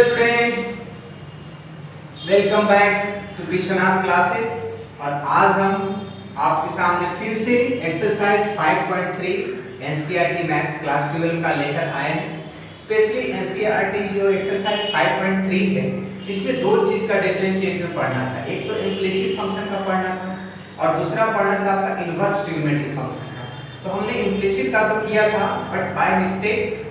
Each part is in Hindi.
Students, welcome back to Vishwanath classes. और आज हम आपके सामने फिर से एक्सरसाइज 5.3 एनसीईआरटी मैथ्स क्लास 12 का लेकर आए हैं। स्पेशली एनसीईआरटी जो एक्सरसाइज 5.3 है, इसमें दो चीज का डिफरेंशिएशन पढ़ना था। एक तो इम्प्लिसिट फंक्शन का पढ़ना था और दूसरा पढ़ना था आपका इनवर्स ट्रिग्नोमेट्रिक फंक्शन का। तो हमने इम्प्लिसिट का तो किया था, but by mistake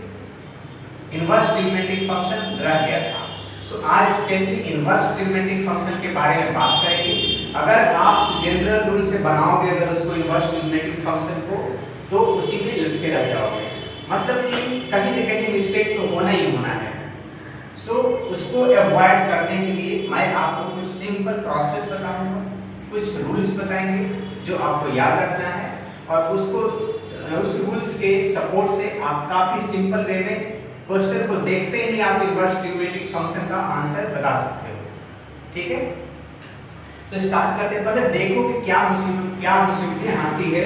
inverse trigonometric function रह गया था। सो आज स्पेशली इनवर्स ट्रिग्नोमेट्रिक फंक्शन के बारे में बात करेंगे। अगर आप जनरल रूल से बनाओगे अगर उसको इनवर्स ट्रिग्नोमेट्रिक फंक्शन को, तो उसी में लटके रह जाओगे, मतलब कि कहीं न कहीं मिस्टेक तो होना ही होना है। सो उसको अवॉइड करने के लिए मैं आपको कुछ सिंपल प्रोसेस बताऊंगा, कुछ रूल्स बताएंगे जो आपको याद रखना है, और उस रूल्स के सपोर्ट से आप काफी सिंपल वे में क्वेश्चन को देखते ही आप इनवर्स ट्रिग्नोमेट्रिक फंक्शन का आंसर बता सकते हो। ठीक है, तो स्टार्ट करते हैं। पहले देखो कि क्या मुसीबतें आती है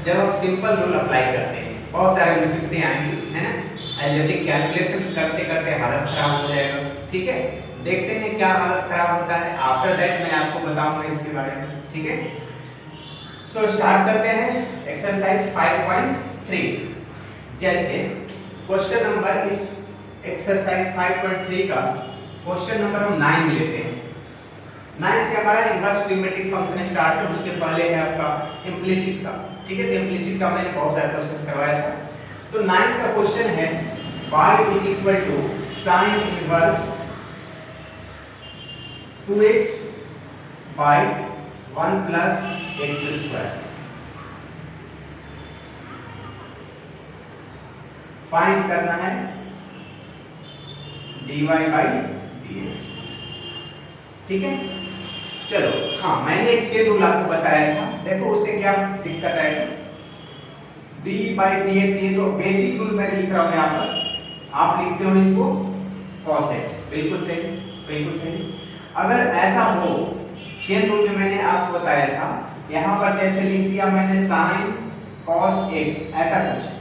जब हम सिंपल रूल अप्लाई करते हैं। बहुत सारी मुसीबतें आएंगी, है ना। अलजेब्रिक कैलकुलेशन करते करते हालत खराब हो जाएगा। ठीक है, देखते हैं क्या हालत खराब होता है। आफ्टर दैट मैं आपको बताऊंगा इसके बारे में। ठीक है, सो स्टार्ट करते हैं एक्सरसाइज 5.3। जैसे क्वेश्चन नंबर इस एक्सरसाइज 5.3 का क्वेश्चन नंबर हम 9 में लेते हैं। 9 से हमारा इनवर्स ट्रिग्नोमेट्रिक फंक्शन स्टार्ट है। उसके पहले है आपका इम्प्लिसिट का। ठीक है, तो इम्प्लिसिट का मैंने बहुत सारे क्वेश्चंस करवाया था। तो 9 का क्वेश्चन है y is equal to sin inverse 2x by 1 plus x square. Find करना है dy बाई dx। ठीक है, चलो। हाँ, मैंने एक चेन रूल आपको बताया था, देखो उससे क्या दिक्कत आएगा। dy बाई dx, ये तो बेसिक रूल मैं लिख रहा हूं यहाँ पर, आप लिखते हो इसको cos x। बिल्कुल सही, बिल्कुल सही। अगर ऐसा हो, चेन रूल में मैंने आपको बताया था, यहाँ पर जैसे लिख दिया मैंने sin cos x, ऐसा कुछ,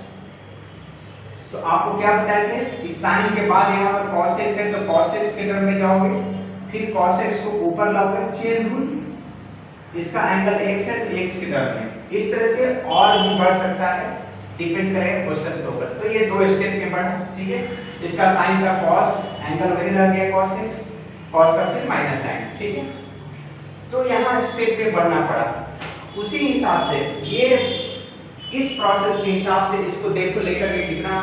तो आपको क्या बताए थे कि sin के बाद यहाँ पर cos x है, तो cos x के टर्म में जाओगे, फिर cos x को ऊपर लाओगे, चेन रूल, इसका एंगल x है तो x के टर्म में। इस तरह से और भी बढ़ सकता है, डिपेंड करेगा क्वेश्चन के ऊपर। तो ये दो स्टेप में बढ़ा। ठीक है, इसका sin का cos, एंगल वही रह गया cos x, cos का फिर माइनस साइन। ठीक है, तो यहाँ स्टेप पे बढ़ना पड़ा। उसी हिसाब से ये इस प्रोसेस के हिसाब से इसको देखो लेकर के कितना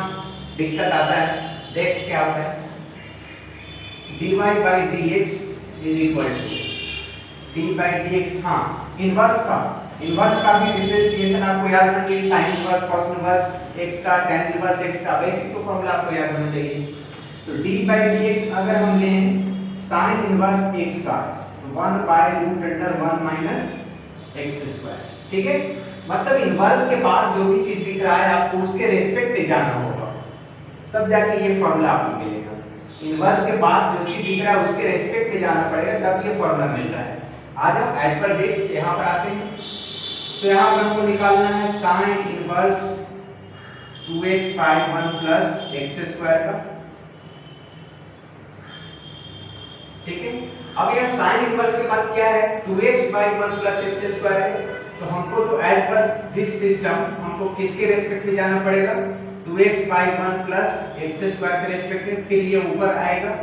दिक्कत आता है। देख क्या होता है, dy by dx is equal to d by dx। हाँ, इनवर्स का भी डिफरेंशिएशन आपको याद होना चाहिए। sin inverse, cos inverse x का, tan इनवर्स x का, बेसिक तो फॉर्मूला आपको याद होना चाहिए। तो d बाई dx अगर हम लें sin इनवर्स x का, तो 1 by root under 1 minus x square. ठीक है, मतलब इनवर्स के बाद जो भी चीज दिख रहा है आपको उसके रेस्पेक्ट में जाना होगा, तब जाके ये फॉर्मूला आपको मिलेगा। इनवर्स के बाद जो चीज दिख रहा है उसके रेस्पेक्ट में जाना पड़ेगा, तब ये फॉर्मूला मिल रहा है। आ जाओ एज पर दिस यहाँ पर आते हैं। तो यहाँ पर हमको निकालना है sin inverse 2x by 1 plus x square का। ठीक है, अब यह sin इनवर्स के बाद क्या है, 2x by 1 plus x square है। तो हमको तो एज पर दिस सिस्टम हमको किसके रेस्पेक्ट में जाना पड़ेगा, 2x by 1 plus x square के रेस्पेक्ट में। फिर ये ऊपर आएगा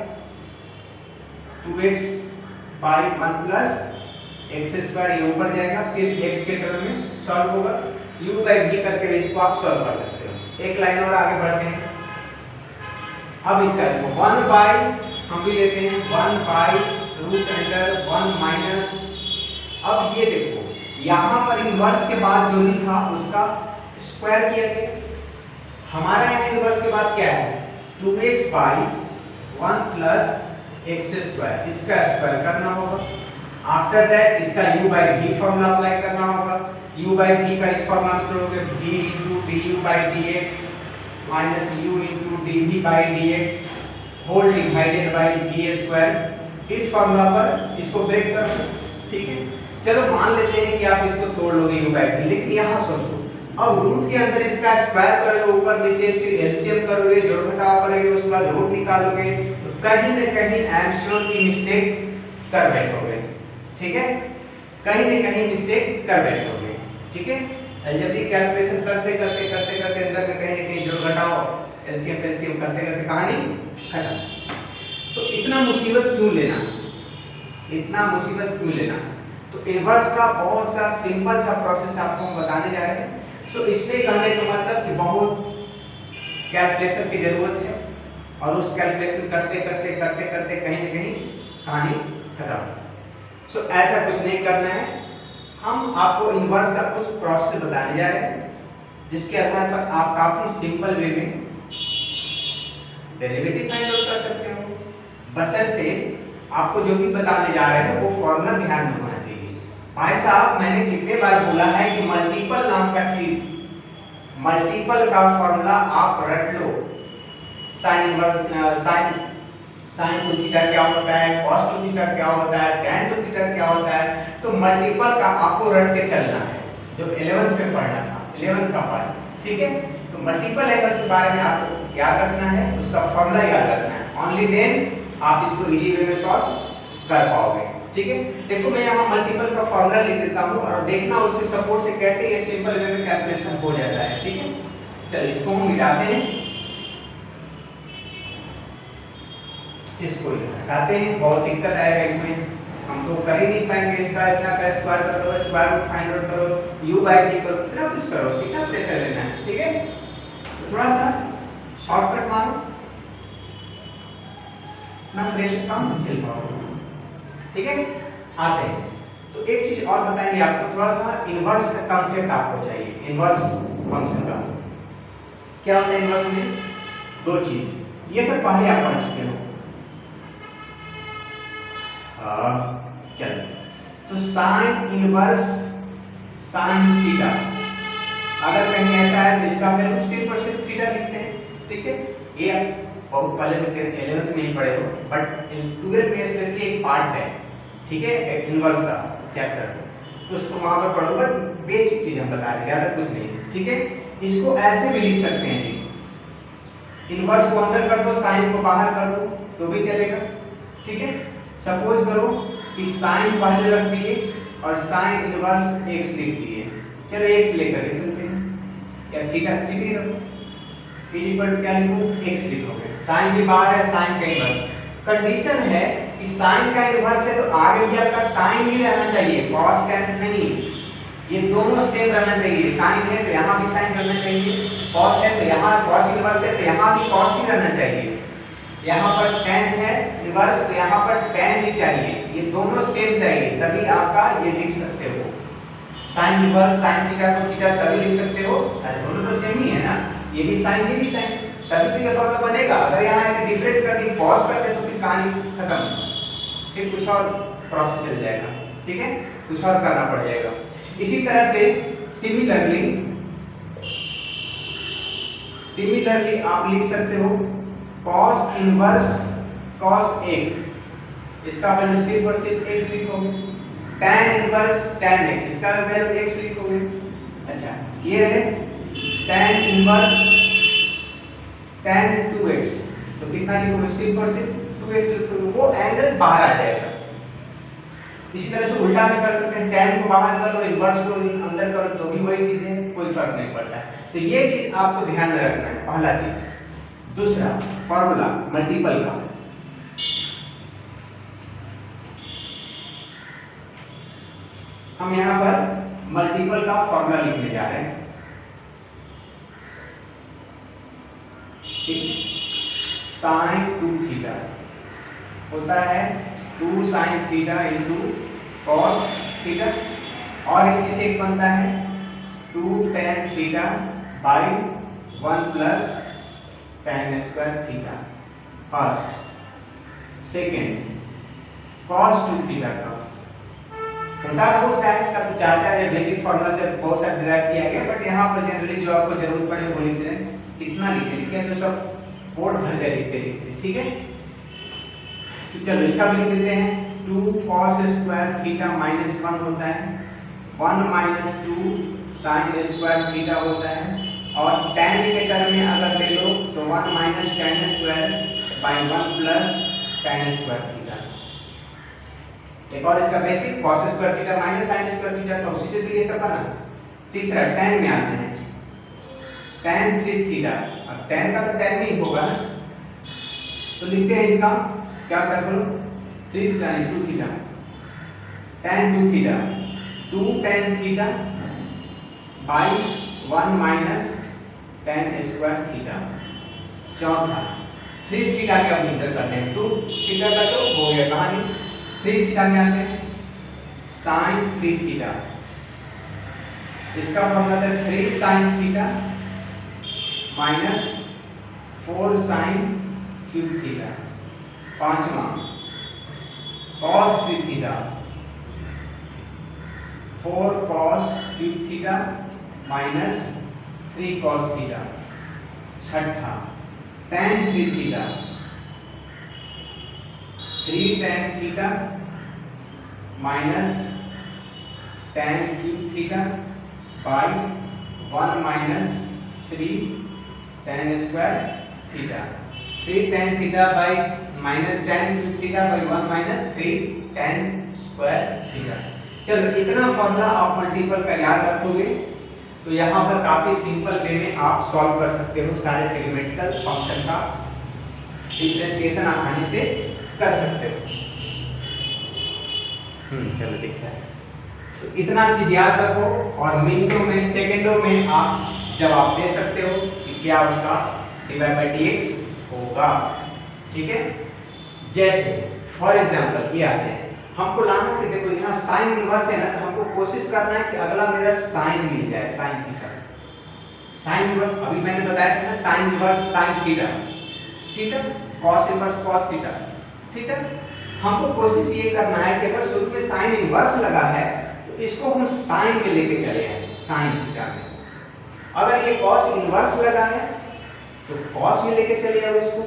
2x by 1 plus x square, ये ऊपर जाएगा, फिर x के टर्म में सॉल्व होगा। u बाई v करके इसको आप सॉल्व कर सकते हो। एक लाइन और आगे बढ़ते हैं। अब इसका 1 बाई हम भी लेते हैं 1 बाई रूट अंडर 1 माइनस। अब ये देखो यहाँ पर इनवर्स के बाद जो भी था उसका स्क्वायर किया गया। हमारा यहाँ इनवर्स के बाद क्या है, 2x by 1 plus x square, इसका स्क्वायर करना होगा। आफ्टर दैट इसका u by v formula apply करना होगा। u बाई v का इस फॉर्मूला में तोड़ोगे, v into du by dx minus u into dv by dx whole divided by v square. इस फॉर्मूला पर इसको ब्रेक कर दो। ठीक है, चलो मान लेते हैं कि आप इसको तोड़ लोगे u बाई v, लेकिन यहाँ सोचो, अब रूट के अंदर इसका स्क्वायर करोगे ऊपर नीचे, फिर एलसीएम करोगे, जोड़ घटाव करोगे, उसके बाद रूट निकालोगे, तो कहीं न कहीं आई एम श्योर की मिस्टेक कर बैठोगे, ठीक है, कहीं न कहीं मिस्टेक कर बैठोगे, ठीक है। अलजेब्रिक कैलकुलेशन करते करते करते करते अंदर में कहीं न कहीं जोड़ घटाओ एलसीएम एलसीएम करते करते कहानी खत्म। तो इतना मुसीबत क्यों लेना, इतना मुसीबत क्यों लेना। तो इनवर्स का बहुत सा सिंपल सा प्रोसेस आपको हम बताने जा रहे हैं। तो इसमें कहने का मतलब कि बहुत कैलकुलेशन की जरूरत है और उस कैलकुलेशन करते करते करते करते कहीं न कहीं कहानी खत्म। सो ऐसा कुछ नहीं करना है, हम आपको इनवर्स का कुछ प्रोसेस बताने जा रहे हैं जिसके आधार पर आप काफी सिंपल वे में डेरिवेटिव फाइंड आउट कर सकते हो, बशर्ते आपको जो भी बताने जा रहे हैं वो फॉर्मूला ध्यान में होना चाहिए। भाई साहब मैंने कितने बार बोला है कि मल्टीपल नाम का चीज, मल्टीपल का फॉर्मूला आप रट लो। Sine inverse sine two theta क्या होता है, cos टू थीटा क्या होता है, tan टू थीटा क्या होता है। तो मल्टीपल का आपको रट के चलना है, जो 11th में पढ़ना था, 11th का पार्ट, ठीक है। तो मल्टीपल एंगल्स के बारे में आपको याद रखना है, उसका फॉर्मूला याद रखना है, ओनली देन आप इसको इजी वे में सॉल्व कर पाओगे, ठीक है। देखो मैं यहाँ मल्टीपल का फॉर्मूला लिख देता हूँ और देखना उसके सपोर्ट से कैसे ये सिंपल वे में कैलकुलेशन हो जाता है, ठीक है। चलो इसको हम मिटाते हैं, इसको हटाते हैं, बहुत दिक्कत आएगा इसमें, हम तो कर ही नहीं पाएंगे। इसका इतना का स्क्वायर करो, स्क्वायर रूट फाइंड आउट करो, u बाय t करो, कितना कुछ करो, कितना प्रेशर लेना है, ठीक है। तो थोड़ा सा शॉर्टकट मारो ना, प्रेशर कम से झेल पाओगे, ठीक है। आते हैं तो एक चीज और बताएंगे आपको, थोड़ा सा इनवर्स का कांसेप्ट आपको चाहिए। इनवर्स फंक्शन का क्या होता है इनवर्स में, दो चीज, ये सब पहले आप पढ़ चुके हो। चलो तो साइन इनवर्स साइन थीटा, अगर कहीं ऐसा है तो इसका वैल्यू सिर्फ थीटा लिखते हैं, ठीक है। ये बहुत पहले से 11th में ही पढ़े हो, बट 12th में स्पेशली एक पार्ट है, ठीक है, इनवर्स का चैप्टर, तो उसको वहां पर पढ़ो, बट बेसिक चीज हम बता रहे, ज्यादा कुछ नहीं, ठीक है। इसको ऐसे भी लिख सकते हैं जी, इनवर्स को अंदर कर दो, साइन को बाहर कर दो तो भी चलेगा, ठीक है। सपोज करो कि साइन पहले रख दिए और साइन इनवर्स x लिख दिए, चलो x लेकर के चलते हैं, या थीटा थीटा रखो, इज इक्वल टू क्या लिखो, x लिखोगे, साइन भी बाहर है, साइन का इनवर्स। कंडीशन है कि साइन का इनवर्स है तो आगे भी आपका साइन ही रहना चाहिए, cos tan नहीं, ये दोनों सेम रहना चाहिए। साइन है तो यहाँ भी साइन रहना चाहिए, cos है तो यहाँ cos इनवर्स है तो यहाँ भी cos ही रहना चाहिए, यहाँ पर tan है इनवर्स तो यहाँ पर tan ही चाहिए, ये दोनों सेम चाहिए, तभी आपका ये लिख सकते हो। साइन इनवर्स साइन थीटा को थीटा तभी लिख सकते हो, अरे दोनों तो सेम ही है ना, ये भी साइन ये भी साइन, तभी तो ये फॉर्मूला बनेगा। अगर यहाँ एक डिफरेंट कर दी cos करते तो फिर कहानी खत्म, फिर कुछ और प्रोसेस चल जाएगा, ठीक है, कुछ और करना पड़ जाएगा। इसी तरह से सिमिलरली आप लिख सकते हो cos इनवर्स cos x, इसका वैल्यू सिर्फ और सिर्फ x लिखोगे, tan इनवर्स tan x, इसका वैल्यू x लिखोगे। अच्छा ये है tan इनवर्स tan 2x, तो कितना लिखोगे, सिर्फ और सिर्फ 2x लिखोगे, वो एंगल बाहर आ जाएगा। इसी तरह से उल्टा भी कर सकते हैं, tan को बाहर कर लो, इनवर्स को अंदर करो तो भी वही चीज है, कोई फर्क नहीं पड़ता है। तो ये चीज आपको ध्यान में रखना है, पहला चीज। दूसरा फॉर्मूला मल्टीपल का, हम यहां पर मल्टीपल का फॉर्मूला लिखने जा रहे हैं, ठीक। साइन 2 थीटा होता है 2 sine theta into cos theta, और इसी से एक बनता है 2 tan theta by 1 plus tan square theta. First second cos 2 theta का होता है बहुत सारे, इसका तो चार है, बेसिक फॉर्मूला से बहुत सारा डिराइव किया गया, बट यहाँ पर जनरली जो आपको जरूरत पड़े वो लिख दें, कितना लिखे तो सब बोर्ड भर जाए लिखते, ठीक है। तो चलो इसका भी लिख देते हैं, 2 cos स्क्वायर थीटा माइनस 1 होता है, 1 माइनस 2 साइन स्क्वायर थीटा होता है, और tan के टर्म में अगर ले लो तो 1 minus tan square by 1 plus tan square theta. एक और इसका basic cos square theta minus sin square theta, तो उसी से तो ये सब बना। तीसरा tan में आते हैं, tan 3 थीटा। अब tan का तो tan में ही होगा ना, तो लिखते हैं इसका क्या कर करो 3 थीटा नहीं 2 theta, tan 2 theta 2 tan theta by 1 minus tan square theta. चौथा 3 थीटा के अब इंटर करते हैं, 2 थीटा का तो हो गया कहानी। 3 थीटा में आते हैं sin 3 थीटा, इसका फॉर्मूला था 3 sin theta minus 4 sin cube theta. पांचवा cos 3 theta 4 cos cube theta minus 3 cos theta. छठा tan 3 theta 3 tan theta minus tan cube theta by 1 minus 3 tan square theta. 3 tan theta by minus tan cube theta by 1 minus 3 tan square theta. चलो इतना फॉर्मूला आप मल्टीपल का याद रखोगे तो यहाँ पर काफी सिंपल वे में आप सॉल्व कर सकते हो, सारे ट्रिग्नोमेट्रिकल फंक्शन का डिफरेंशिएशन आसानी से कर सकते हो। चलो देखते हैं। तो इतना चीज याद रखो और मिनटों में सेकंडों में आप जवाब दे सकते हो कि क्या उसका dx होगा। ठीक है, जैसे फॉर एग्जांपल ये आते हैं, हमको लाना कि देखो यहाँ साइन इनवर्स है ना, तो हमको कोशिश करना है कि अगला मेरा साइन मिल जाए, साइन थीटा। साइन इनवर्स अभी मैंने बताया था ना, साइन इनवर्स साइन थीटा, ठीक है, कॉस इनवर्स कॉस थीटा, ठीक है। हमको कोशिश ये करना है कि अगर शुरू में साइन इनवर्स लगा है तो इसको हम साइन में लेके चले आए, साइन थीटा में। अगर ये कॉस इनवर्स लगा है तो कॉस में लेके चले आओ इसको।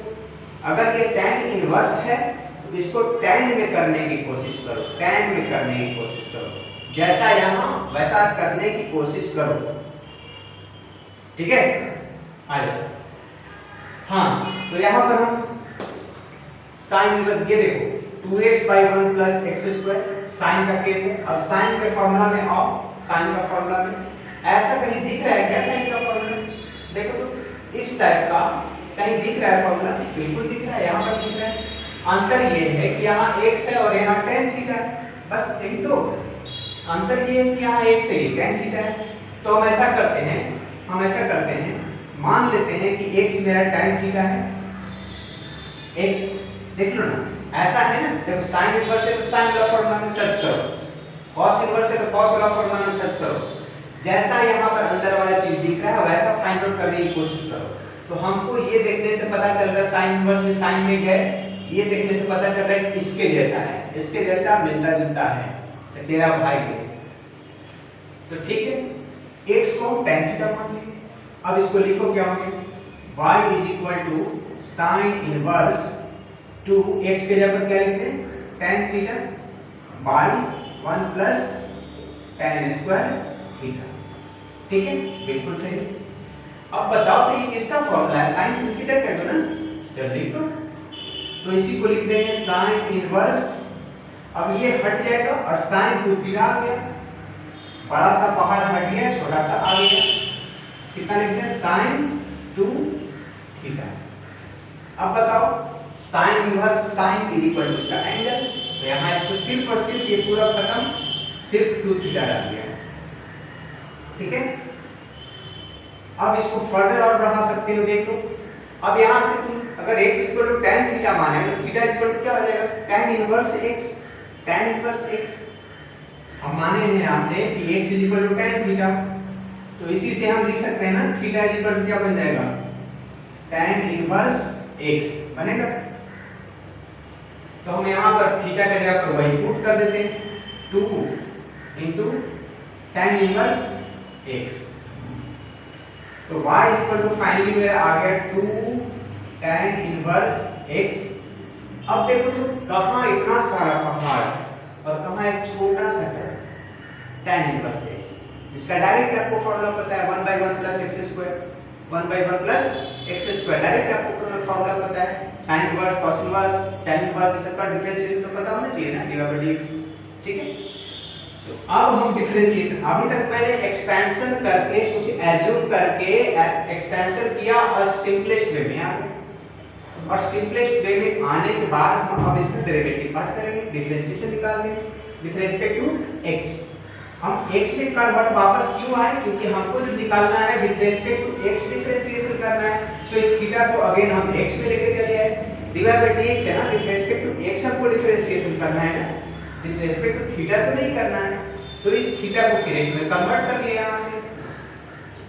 अगर ये tan इनवर्स है तो इसको tan में करने की कोशिश करो, tan में करने की कोशिश करो, जैसा यहाँ वैसा करने की कोशिश करो। ठीक है, आ जाओ। हाँ, तो यहाँ पर हम साइन इनवर्स, ये देखो 2x by 1 plus x square sine का केस है। अब साइन के फॉर्मूला में आओ, साइन का फॉर्मूला में ऐसा कहीं दिख रहा है क्या साइन का फॉर्मूला? देखो तो इस टाइप का कहीं दिख रहा है फॉर्मूला? बिल्कुल दिख रहा है, यहाँ पर दिख रहा है। अंतर ये है कि यहाँ x है और यहाँ tan थीटा है, बस यही तो अंतर ये है कि यहाँ x है, tan थीटा है। तो हम ऐसा करते हैं, मान लेते हैं कि x मेरा tan थीटा है, x देख लो ना, ऐसा है ना, देखो साइन इनवर्स है तो साइन वाला फॉर्मूला में सर्च करो, कॉस इनवर्स है तो कॉस वाला फॉर्मूला में सर्च करो। जैसा यहाँ पर अंदर वाला चीज दिख रहा है वैसा फाइंड आउट करने की कोशिश करो। तो हमको ये देखने से पता चल रहा है साइन इनवर्स में साइन में गए, ये देखने से पता चल रहा है इसके जैसा है, इसके जैसा मिलता जुलता है, चचेरा भाई के। तो ठीक है, x को tan थीटा मान लिए। अब इसको लिखो क्या होगा, y is equal to sine inverse 2x के जगह पर क्या लिखते हैं tan theta by 1 plus tan square theta. ठीक है, बिल्कुल सही। अब बताओ तो ये किसका फॉर्मूला है, साइन 2 थीटा कह दो ना, चल लिख दो। तो इसी को लिख देंगे साइन इनवर्स, अब ये हट जाएगा और साइन 2 थीटा आ गया, बड़ा सा पहाड़ हट गया, छोटा सा आ गया। कितना लिखते हैं साइन 2 थीटा। अब बताओ sine inverse sine is equal to उसका एंगल, तो यहाँ इसको सिर्फ और सिर्फ ये पूरा खत्म, सिर्फ 2 थीटा रह गया। ठीक है, अब इसको फर्दर और बढ़ा सकते हो, देखो अब यहाँ से तुम अगर x equal to tan theta माने तो थीटा इक्वल टू क्या हो जाएगा, tan inverse x, tan inverse x। हम माने हैं यहाँ से कि x equal to tan theta, तो इसी से हम लिख सकते हैं ना थीटा इक्वल टू क्या बन जाएगा, tan इनवर्स x बनेगा। तो हम यहाँ पर थीटा के जगह पर वही पुट कर देते हैं, 2 into tan इनवर्स x। तो y इक्वल टू फाइनली मेरा आ गया 2 tan इनवर्स x। अब देखो तो कहाँ इतना सारा पहाड़ और कहाँ एक छोटा सा tan इनवर्स x, जिसका डायरेक्ट आपको फॉर्मूला पता है 1/1 plus x square. 1 by 1 plus x square. Direct आपको फॉर्मूला पता है, sin inverse, cos inverse, tan inverse, इस सबका डिफरेंशिएशन तो पता होना चाहिए ना, dy/dx। ठीक है, तो अब हम डिफरेंशिएशन, अभी तक मैंने एक्सपेंशन करके कुछ एज्यूम करके एक्सपेंशन किया और सिंपलेस्ट वे में आ गए, और सिंपलेस्ट वे में आने के बाद हम अब इसका डेरिवेटिव पार्ट करेंगे, डिफरेंशिएशन निकाल देंगे विद रिस्पेक्ट टू x। हम x में कन्वर्ट वापस क्यों आए, क्योंकि हमको जो निकालना है with respect to x differentiation करना है। सो इस थीटा को अगेन हम x में लेके चले आए, dy/dx है ना, विद रिस्पेक्ट टू x हमको डिफरेंशिएशन करना है ना, विद रिस्पेक्ट टू थीटा तो नहीं करना है। तो इस थीटा को फिर x में कन्वर्ट कर लिया यहां से।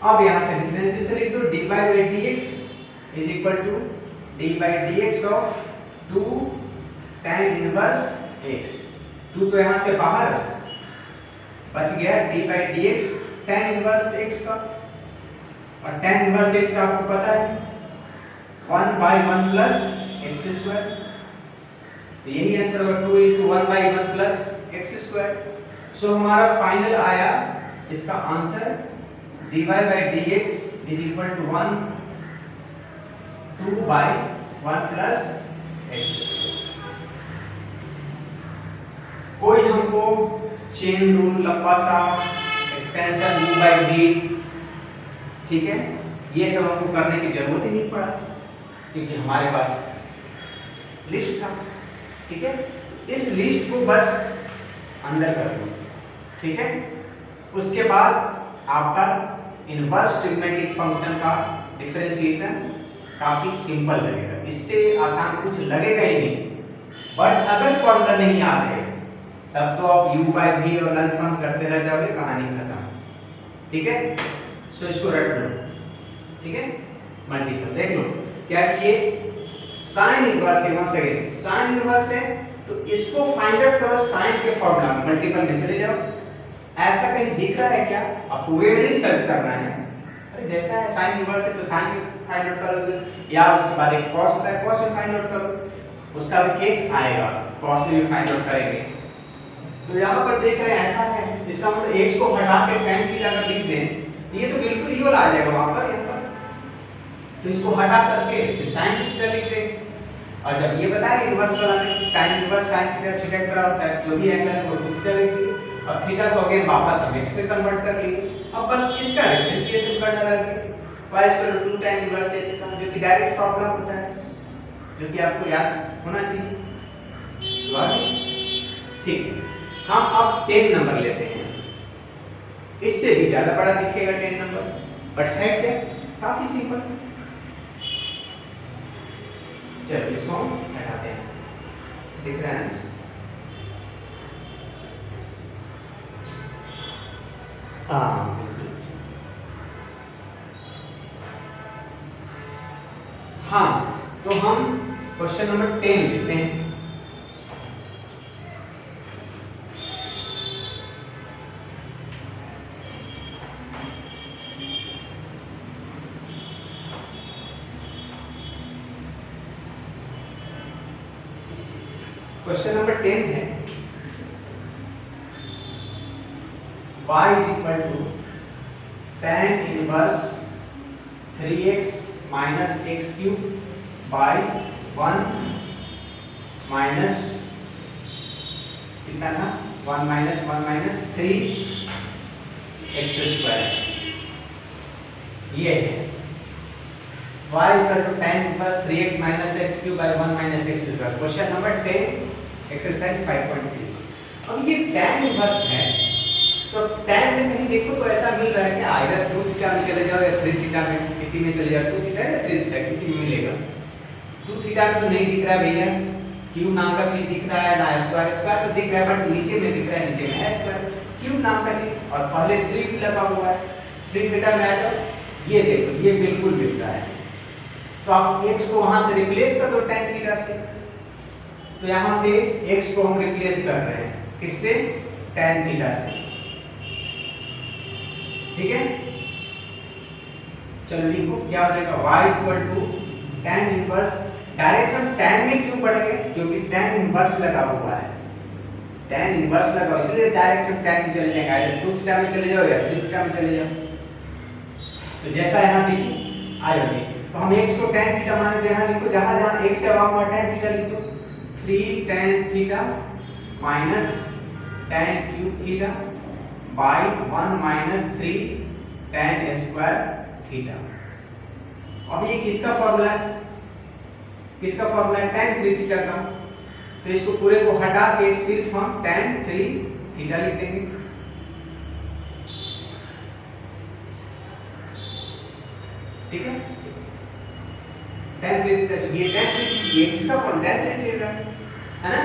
अब यहां से डिफरेंशिएशन लिख दो, dy/dx is equal to dy/dx of 2 tan inverse x। 2 तो यहां से बाहर बच गया, dy/dx tan इनवर्स x का, और tan इनवर्स x आपको पता है 1 by 1 प्लस x स्क्वायर। तो यही आंसर होगा 2 into 1 by 1 plus x square. So हमारा फाइनल आया इसका answer dy/dx is equal to 1 2 by 1 plus x square. कोई हमको चेन रूल, लंबा सा एक्सपेंशन u/v, ठीक है, ये सब हमको करने की जरूरत ही नहीं पड़ा क्योंकि हमारे पास लिस्ट था। ठीक है, इस लिस्ट को बस अंदर कर दो। ठीक है, उसके बाद आपका इनवर्स ट्रिग्मेटिक फंक्शन का डिफरेंशिएशन काफी सिंपल लगेगा, इससे आसान कुछ लगेगा ही नहीं। बट अगर फॉर्मूला नहीं याद है तब तो आप u/v और लंच फॉर्म करते रह जाओगे, कहानी खत्म। ठीक है, सो इसको रट लो। ठीक है, मल्टीपल देख लो क्या कि ये sin इनवर्स है, वहां से sin इनवर्स है तो इसको फाइंड आउट करो sin के फॉर्मूला में, मल्टीपल में चले जाओ। ऐसा कहीं दिख रहा है क्या, अब पूरे में नहीं सर्च करना है, अरे जैसा है sin इनवर्स है तो sin के फाइंड आउट करोगे, या उसके बाद एक cos होता है cos में फाइंड आउट करो, उसका भी केस आएगा, cos में भी फाइंड आउट करेंगे। तो यहाँ पर देख रहे हैं ऐसा है, इसका मतलब x को हटा के tan थीटा का लिख दें तो ये तो बिल्कुल ये वाला आ जाएगा वहां पर, यहाँ पर तो इसको हटा करके फिर sin थीटा लिख दें। और जब ये बताया इनवर्स वाला में sin inverse sin theta theta क्या होता है, जो भी एंगल है वो थीटा लिख दिए, और थीटा को अगेन वापस हम x में कन्वर्ट कर लिए। अब बस इसका डिफरेंशिएशन करना रह गया, y equal to 2 tan inverse x का, जो कि डायरेक्ट फॉर्मूला होता है, जो कि आपको याद होना चाहिए। ठीक है, हम अब 10 नंबर लेते हैं, इससे भी ज्यादा बड़ा दिखेगा 10 नंबर, बट है क्या काफी सिंपल। चलो इसको हम हटाते हैं, दिख रहा है हाँ, तो हम क्वेश्चन नंबर 10 लेते हैं। क्वेश्चन नंबर 10 है, y is equal to tan inverse 3x minus x cube by 1 minus कितना था 1 minus 3 x square। ये है y is equal to tan inverse 3x minus x cube by 1 minus x square। Question number 10 exercise 5.3। अब ये tan इनवर्स है तो tan में कहीं देखो तो ऐसा मिल रहा है कि आइदर 2 थीटा में चले जाओ या 3 थीटा में, किसी में चले जाओ, 2 थीटा या 3 थीटा किसी में मिलेगा। 2 थीटा में तो नहीं दिख रहा है भैया, क्यूब नाम का चीज दिख रहा है ना, स्क्वायर स्क्वायर तो दिख रहा है बट नीचे में दिख रहा है, नीचे में है स्क्वायर, क्यूब नाम का चीज, और पहले 3 भी लगा हुआ है, 3 थीटा में आ जाओ, ये देखो ये बिल्कुल मिल रहा है। तो आप x को वहां से रिप्लेस कर दो tan थीटा से, तो यहां से x को हम रिप्लेस कर रहे हैं किससे, tan थीटा से। ठीक है, चलो लिखो क्या हो जाएगा, y equal to tan inverse, direct हम tan में क्यों बढ़ गए, क्योंकि tan इनवर्स लगा हुआ है, tan इनवर्स लगा इसलिए डायरेक्ट हम tan में चले जाएंगे, आइदर 2 थीटा में चले जाओ या 3 थीटा में चले जाओ। तो जैसा यहां देखिए आयोगे। तो हम x को tan थीटा माने तो यहाँ लिखो, जहाँ जहाँ x से अबाउट हुआ tan थीटा लिख दो, 3 tan theta minus tan cube theta by 1 minus 3 tan square theta. अब ये किसका फॉर्मूला है? किसका फॉर्मूला है? tan 3 थीटा का। तो इसको पूरे को हटा के सिर्फ हम tan 3 थीटा लिख देंगे। ठीक है, tan 3 थीटा, ये tan 3, ये किसका फॉर्मूला? tan 3 थीटा है ना।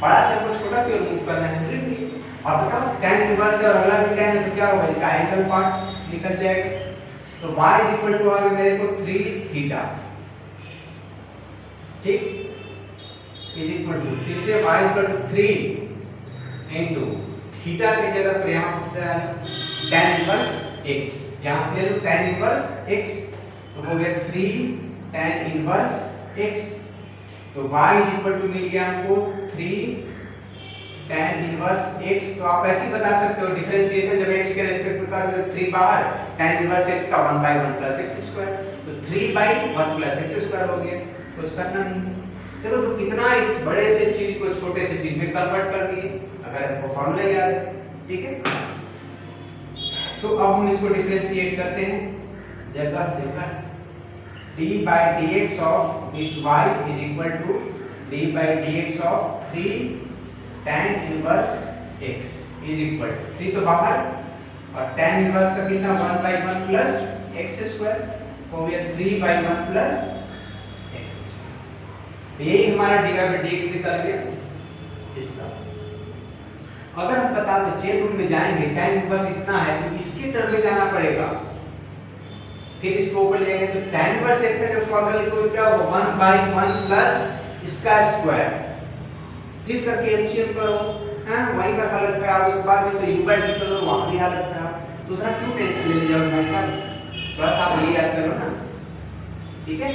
बड़ा से को छोटा की ओर मूव करना है, लिख दिए। और बताओ tan इनवर्स है और अगला भी tan है तो क्या होगा? इसका एंगल पार्ट निकल जाएगा। तो y इज इक्वल टू आ गया मेरे को 3 थीटा, ठीक, इज इक्वल टू, फिर से y is equal to 3 into theta की जगह पर यहां से tan इनवर्स x, यहां से ले लो tan इनवर्स x, तो हो गया 3 tan इनवर्स x। तो y इज इक्वल टू मिल गया हमको 3 tan इनवर्स x। तो आप ऐसे ही बता सकते हो डिफरेंशिएशन जब x के रिस्पेक्ट में करोगे 3 बाहर tan इनवर्स x का 1/1 प्लस x स्क्वायर, तो 3/1 प्लस x स्क्वायर हो गया। कुछ करना नहीं। देखो तो कितना इस बड़े से चीज को छोटे से चीज में कन्वर्ट कर दिए, अगर आपको फॉर्मूला याद है। ठीक है, तो अब हम इसको डिफरेंशिएट करते हैं जगह जगह। d by dx of this y is equal to d by dx of 3 tan inverse x is equal to 3 तो बाहर और tan इनवर्स का कितना 1/1 प्लस x स्क्वायर, हो गया 3/1 प्लस x स्क्वायर। तो यही हमारा d by dx निकल गया इसका। अगर हम बता दो चेन रूल में जाएंगे tan इनवर्स इतना है तो इसके टर्म में जाना पड़ेगा, फिर इसको ऊपर ले जाएंगे तो tan इनवर्स x का जब फॉर्मूला लिखोगे क्या होगा 1/1 प्लस इसका स्क्वायर, फिर करके एलसीएम करो, हां वहीं पर हालत खराब, उसके बाद में तो u/d करो वहां भी हालत खराब। दूसरा क्यों टेंशन ले जाओगे भाई साहब, थोड़ा सा आप ये याद करो ना। ठीक है,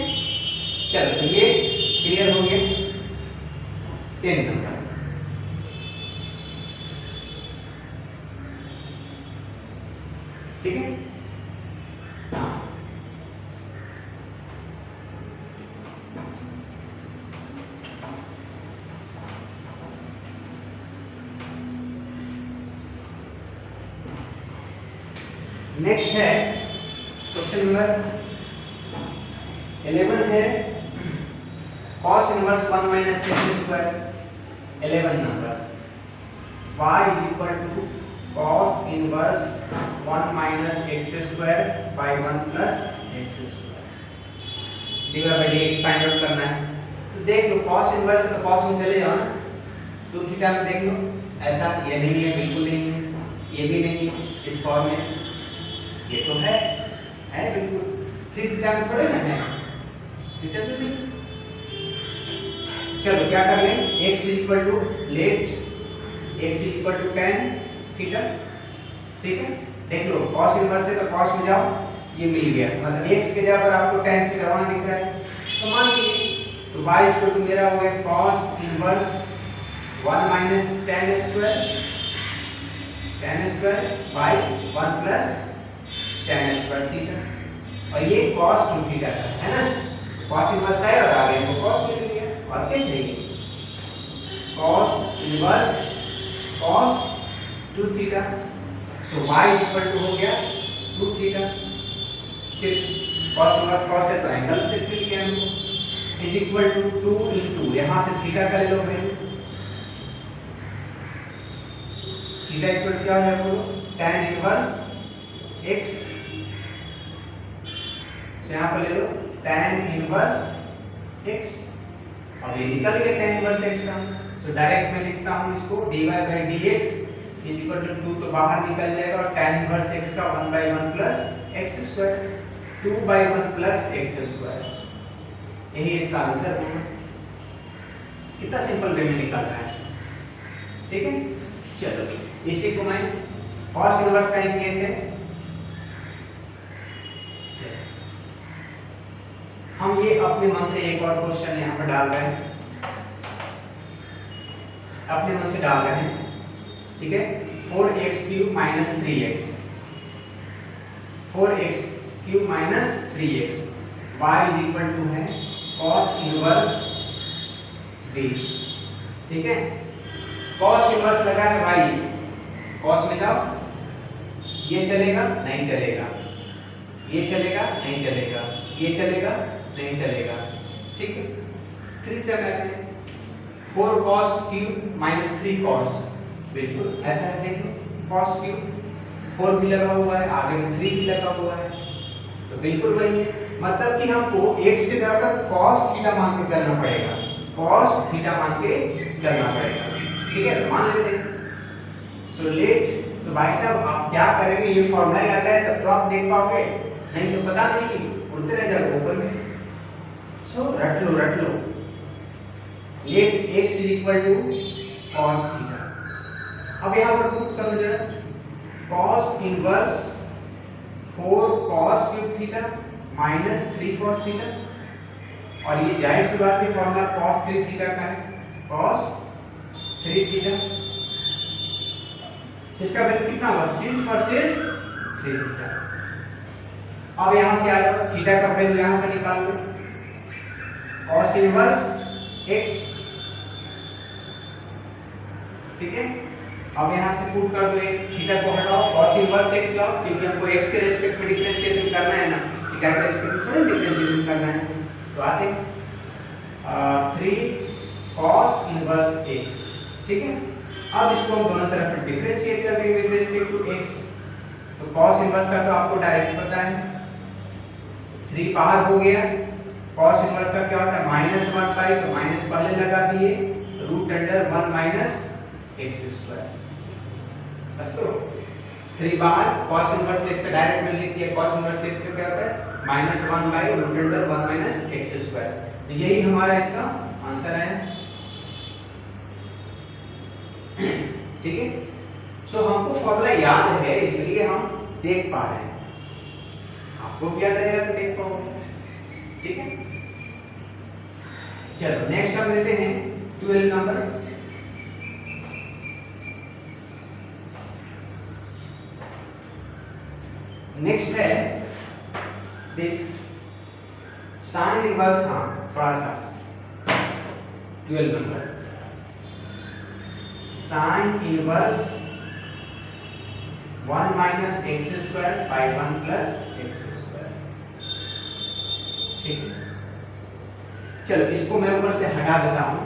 चलो तो ये क्लियर हो गया 10 नंबर। ठीक है, नेक्स्ट है क्वेश्चन नंबर 11 है cos inverse 1 minus x square. 11 number y is equal to cos inverse 1 minus x square by 1 plus x square divide by dx find out करना है। तो देख लो cos इनवर्स है तो cos में चले जाओ ना, 2 थीटा में देख लो, ऐसा ये नहीं है, बिल्कुल नहीं है, ये भी नहीं है, इस फॉर्म में ये तो है बिल्कुल, 3 थीटा में थोड़े ना है, थीटा तो नहीं। चलो क्या कर लें, x is equal to let x is equal to tan theta. ठीक है, देख लो cos इनवर्स है तो cos में जाओ, ये मिल गया, मतलब x के जगह पर आपको tan थीटा वहां दिख रहा है तो मान लीजिए, तो y इज इक्वल टू मेरा हो गया cos inverse 1 minus tan square by 1 plus tan square theta, और ये cos 2 थीटा का है ना, cos इनवर्स है और आगे हमको cos मिल गया, और क्या चाहिए cos inverse cos 2 theta. So y equal to हो गया 2 थीटा, सिर्फ cos इनवर्स cos है तो एंगल सिर्फ मिल गया हमको, इज इक्वल टू 2 इनटू यहां से थीटा का ले लो वैल्यू, थीटा इक्वल क्या हो जाएगा बोलो tan इनवर्स x, तो यहाँ पर ले लो tan इनवर्स x, और ये निकल गया tan इनवर्स x का। सो डायरेक्ट मैं लिखता हूँ इसको dy by dx is equal to 2 तो बाहर निकल जाएगा और tan इनवर्स x का 1/1 plus x square, 2/1 plus x square, यही इसका आंसर होगा। कितना सिंपल वे में निकल रहा है। ठीक है, चलो इसी को मैं cos इनवर्स का एक केस है, हम ये अपने मन से एक और क्वेश्चन यहाँ पर डाल रहे हैं, अपने मन से डाल रहे हैं। ठीक है, 4x³ minus 3x, 4x³ minus 3x, y is equal to है cos इनवर्स दिस, ठीक है। cos इनवर्स लगा है y, cos में जाओ, ये चलेगा नहीं चलेगा, ये चलेगा नहीं चलेगा, ये चलेगा नहीं चलेगा, ठीक है। 3 से कहते हैं 4 cos क्यूब माइनस 3 cos, बिल्कुल ऐसा है, देखो cos क्यूब 4 भी लगा हुआ है, आगे में 3 भी लगा हुआ है, तो बिल्कुल वही है। मतलब कि हमको x की जगह पर cos थीटा मान के चलना पड़ेगा, cos थीटा मान के चलना पड़ेगा, ठीक है। तो मान लेते हैं, सो लेट, तो भाई साहब आप क्या करेंगे, ये फॉर्मूला याद है तब तो आप देख पाओगे, नहीं तो पता नहीं, उड़ते रह जाओगे ऊपर में। सो रट लो let x is equal to cos theta. अब यहाँ पर पुट करो जरा, cos inverse 4 cos cube theta minus 3 cos theta, और ये जाहिर सी बात है फॉर्मूला cos 3 थीटा का है, cos 3 थीटा, जिसका वैल्यू कितना होगा, सिर्फ और सिर्फ 3 थीटा। अब यहां से आ जाओ, थीटा का वैल्यू यहां से निकाल लो, cos इनवर्स x, ठीक है। अब यहां से पुट कर दो x, थीटा को हटाओ, cos इनवर्स x लाओ, क्योंकि हमको x के रेस्पेक्ट में डिफरेंशिएशन करना है ना, थीटा के रेस्पेक्ट में डिफरेंशिएशन करना है। तो आते 3 cos इनवर्स x, ठीक है। अब इसको हम दोनों तरफ डिफरेंशिएट कर देंगे विद रिस्पेक्ट टू x। तो cos इनवर्स का तो आपको डायरेक्ट पता है, 3 बाहर हो गया, cos इनवर्स का क्या होता है -1/, तो माइनस पहले लगा दिए, root under 1 minus x square, बस। तो 3 बाहर, cos इनवर्स x का डायरेक्ट में लिख दिया, cos इनवर्स x का क्या होता है -1/√1 माइनस x स्क्वायर। तो यही हमारा इसका आंसर है, ठीक है। सो हमको फॉर्मूला याद है इसलिए हम देख पा रहे हैं, आपको भी याद रहेगा तो देख पाओगे, ठीक है। चलो नेक्स्ट हम लेते हैं 12 नंबर। नेक्स्ट है दिस साइन इनवर्स, हाँ थोड़ा सा 12 number, sine inverse 1 minus x square by 1 plus x square, ठीक है। चलो इसको मैं ऊपर से हटा देता हूं,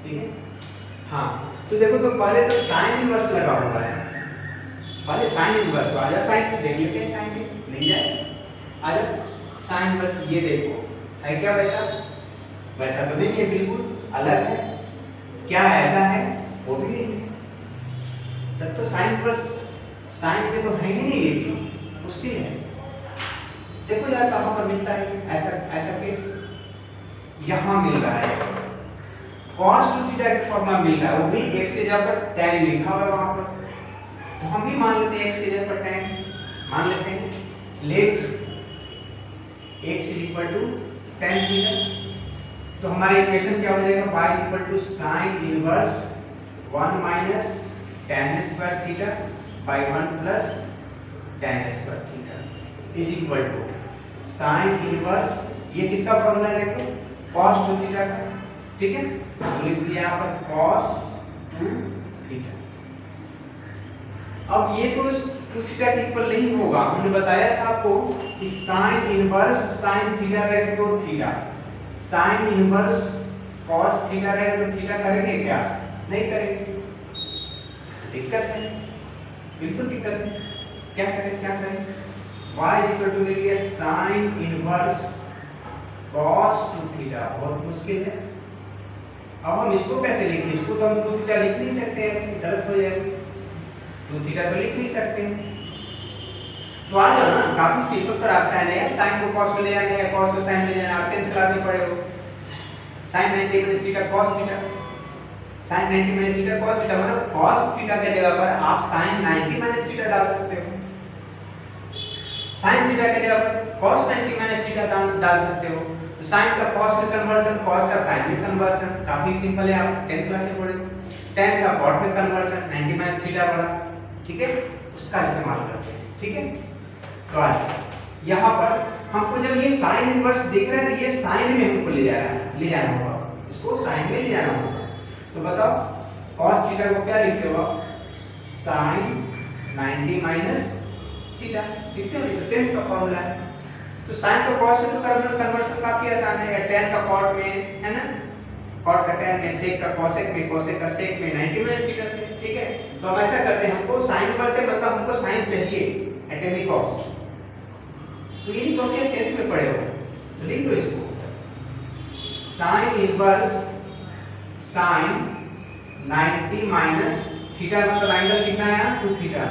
ठीक है। हाँ तो देखो, तो पहले तो साइन इनवर्स लगा हुआ है, पहले साइन इनवर्स, तो आ जाओ साइन देख लेते हैं, साइन नहीं जाए, आ जाओ साइन इनवर्स, ये देखो है क्या वैसा, वैसा तो नहीं है, बिल्कुल अलग है, क्या ऐसा है वो भी नहीं है, तब तो साइन इनवर्स, साइन में तो है ही नहीं ये चीज, उसकी है। देखो यार कहां पर मिलता है ऐसा, ऐसा केस यहां मिल रहा है, cos 2 थीटा का फॉर्मूला मिल रहा है, वो भी x से जगह पर tan लिखा हुआ है वहां पर, तो हम भी मान लेते हैं x की जगह पर tan मान लेते हैं, let x is equal to tan theta. तो हमारा इक्वेशन क्या हो जाएगा, y is equal to sin inverse 1 minus tan square theta by 1 plus tan square theta is equal to sin inverse, ये किसका फॉर्मूला है देखो, cos 2 थीटा का, ठीक है। तो लिख दिया यहाँ पर cos 2 थीटा। अब ये तो 2 थीटा के इक्वल नहीं होगा, हमने बताया था आपको कि sin इनवर्स sin थीटा रहेगा तो theta, sin inverse cos theta रहेगा तो थीटा करेंगे क्या, नहीं करेंगे, दिक्कत है, बिल्कुल दिक्कत है। क्या करें, क्या करें, y इज इक्वल टू मिल गया sin इनवर्स cos 2 थीटा, बहुत मुश्किल है। अब हम इसको कैसे लिखें, इसको तो हम 2 थीटा लिख नहीं सकते, ऐसे गलत हो जाएगा, 2 थीटा तो लिख नहीं सकते। तो आ जाओ ना, काफी सिंपल तो रास्ता है ना, sin को cos में ले जाना है, cos को sin में ले जाना, आप 10th क्लास में पढ़े हो, sin 90 minus theta cos theta, sin 90 minus theta cos theta, मतलब cos थीटा के जगह पर आप sin 90 माइनस थीटा डाल सकते हो, sin थीटा के जगह पर cos 90 माइनस थीटा डाल सकते हो। तो साइन का कॉस में कन्वर्जन, कॉस का साइन में कन्वर्जन, काफी सिंपल है, आप 10th क्लास में पढ़े। tan का cot में कन्वर्जन 90 माइनस थीटा वाला, ठीक है, उसका इस्तेमाल करते हैं, ठीक है। तो आज यहाँ पर हमको जब ये साइन इनवर्स दिख रहा है तो ये साइन में हमको ले जाना होगा, इसको साइन में ले जाना होगा। तो बताओ cos थीटा को क्या लिखते हो आप? sin 90 माइनस थीटा लिखते हो, ये तो 10th का फॉर्मूला है। तो sin का cos में तो कन्वर्जन काफी आसान है, या tan का cot में, है ना, cot का tan में, sec का cosec में, cosec का sec में, 90 माइनस थीटा से, ठीक है। तो हम ऐसा करते हैं, हमको sin इनवर्स से मतलब हमको sin चाहिए एट एनी कॉस्ट। तो ये क्वेश्चन 10th में पढ़े हो, तो लिख दो इसको, sin inverse sin 90 minus theta, मतलब एंगल कितना है? 2 थीटा,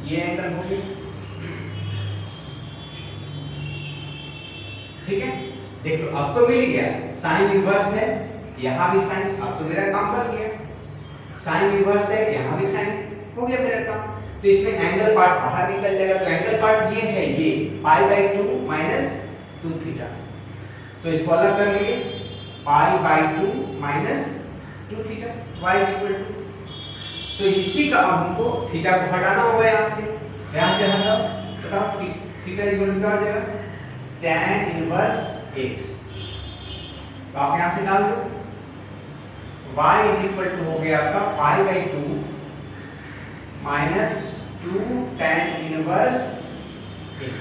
ये एंगल हो गया, ठीक है। देख लो अब तो मिल गया, साइन इनवर्स है, यहाँ भी साइन, अब तो मेरा काम बन गया, साइन इनवर्स है, यहाँ भी साइन, हो गया मेरा काम। तो इसमें एंगल पार्ट बाहर निकल जाएगा, तो एंगल पार्ट ये है, ये π/2 माइनस 2 थीटा, तो इसको अलग कर लिए, π/2 minus 2 theta, y equal to, so इसी का अब हमको थीटा को हटाना होगा, यहाँ से हटाओ, बताओ थीटा इक्वल टू क्या हो जाएगा? tan इनवर्स x, तो आप यहाँ से डाल दो, y इज इक्वल टू हो गया आपका π/2 माइनस 2 tan इनवर्स x,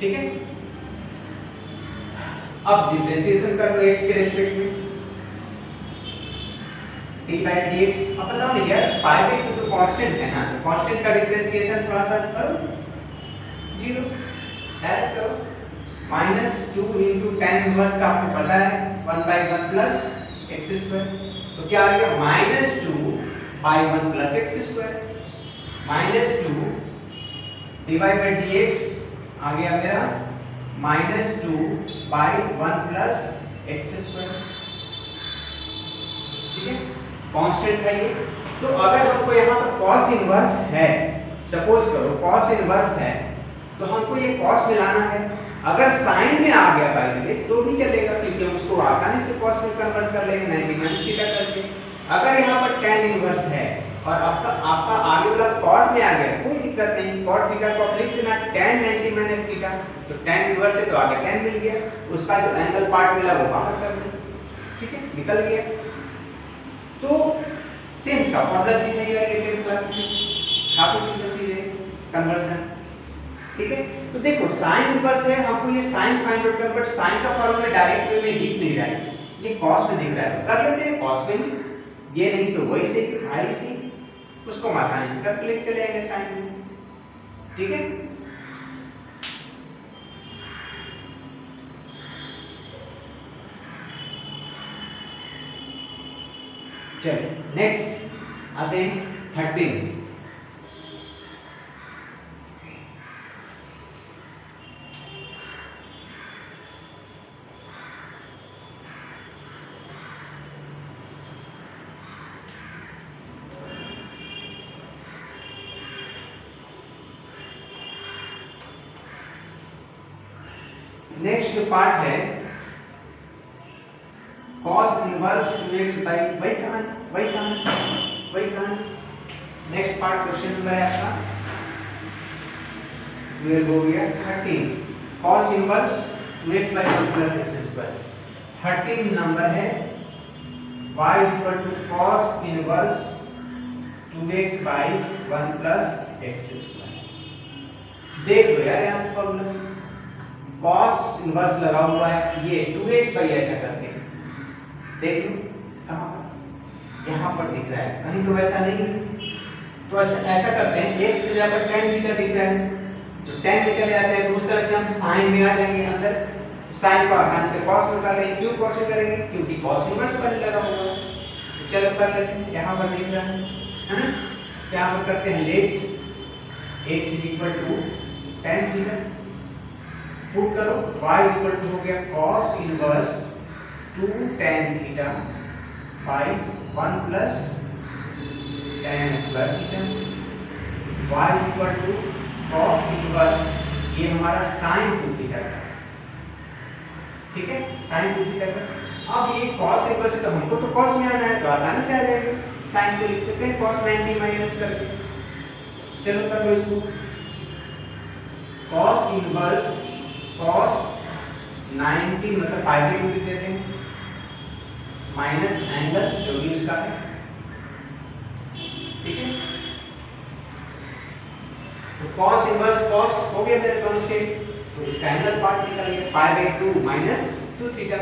ठीक है। अब डिफरेंशिएशन कर लो x के रेस्पेक्ट में, d/dx। अब बताओ नहीं यार, π/2 तो कांस्टेंट है ना, तो कांस्टेंट का डिफरेंशिएशन थोड़ा सा करो, 0 डायरेक्ट करो, -2 into tan इनवर्स का आपको पता है 1/1 प्लस x स्क्वायर, तो क्या आ गया? -2/1 प्लस x स्क्वायर, -2 dy/dx आ गया मेरा -2/1 प्लस x स्क्वायर, ठीक है, कांस्टेंट है ये। तो अगर हमको यहाँ पर cos इनवर्स है, सपोज करो cos इनवर्स है, तो हमको ये cos मिलाना है। अगर साइन में आ गया बाय द वे तो भी चलेगा, क्योंकि हम उसको आसानी से cos में कन्वर्ट कर लेंगे 90 माइनस थीटा करके। अगर यहाँ पर tan इनवर्स है और आपका आगे वाला cot में आ गया, कोई दिक्कत नहीं, cot थीटा को आप लिख देना tan 90 माइनस थीटा, तो tan इनवर्स है तो आगे tan मिल गया, उसका जो एंगल पार्ट मिला वो बाहर कर लें, ठीक है, निकल गया। तो 10th का फॉर्मूला चीज है यार, 10th क्लास में काफी सिंपल चीज है, कन्वर्शन, ठीक है। तो देखो साइन इनवर्स है, हमको ये साइन फाइंड आउट करना, बट साइन का फॉर्मूला डायरेक्ट वे में दिख नहीं रहा है, ये cos में दिख रहा है, तो कर लेते हैं cos में ही, ये नहीं तो वही से आई से, उसको हम आसानी से कर लेके चले आएंगे साइन में, ठीक है। चलो नेक्स्ट आते हैं 13। नेक्स्ट जो पार्ट है cos इनवर्स 2x बाई वही कहानी। नेक्स्ट पार्ट क्वेश्चन नंबर है आपका 12 हो गया 13, cos inverse 2x by 1 plus x square. 13 number है y is equal to cos inverse 2x by 1 plus x square. देख लो यार यहाँ से फॉर्मूला, cos इनवर्स लगा हुआ है, ये 2x बाई ऐसा करते हैं, देख लो कहाँ पर, यहाँ पर दिख रहा है, कहीं तो वैसा नहीं है। तो अच्छा ऐसा करते हैं, x की जगह पर tan थीटा दिख रहा है, तो tan में चले जाते हैं, तो उस तरह से हम sin में आ जाएंगे अंदर, sin को आसानी से cos में कर लेंगे। क्यों cos में करेंगे? क्योंकि cos इनवर्स पर लगा हुआ है। तो चलो कर लेते हैं, यहाँ पर दिख रहा है ना, यहाँ पर करते हैं let x is equal to tan theta, put करो, y इज इक्वल टू हो गया cos inverse 2 tan theta by 1 plus tan square theta, y is equal to cos inverse, ये हमारा sin 2 थीटा का, ठीक है, sin 2 थीटा का। अब ये cos इनवर्स है तो हमको तो cos में आना है, तो आसानी से आ जाएगा, sin को लिख सकते हैं cos 90 माइनस करके। चलो कर लो इसको, cos इनवर्स cos 90 मतलब पाई बाई 2 लिख देते हैं माइनस एंगल जो भी उसका है, ठीक है। तो cos इनवर्स cos हो गया मेरे दोनों से, तो इसका एंगल पार्ट निकल गया पाई बाई 2 माइनस 2 थीटा।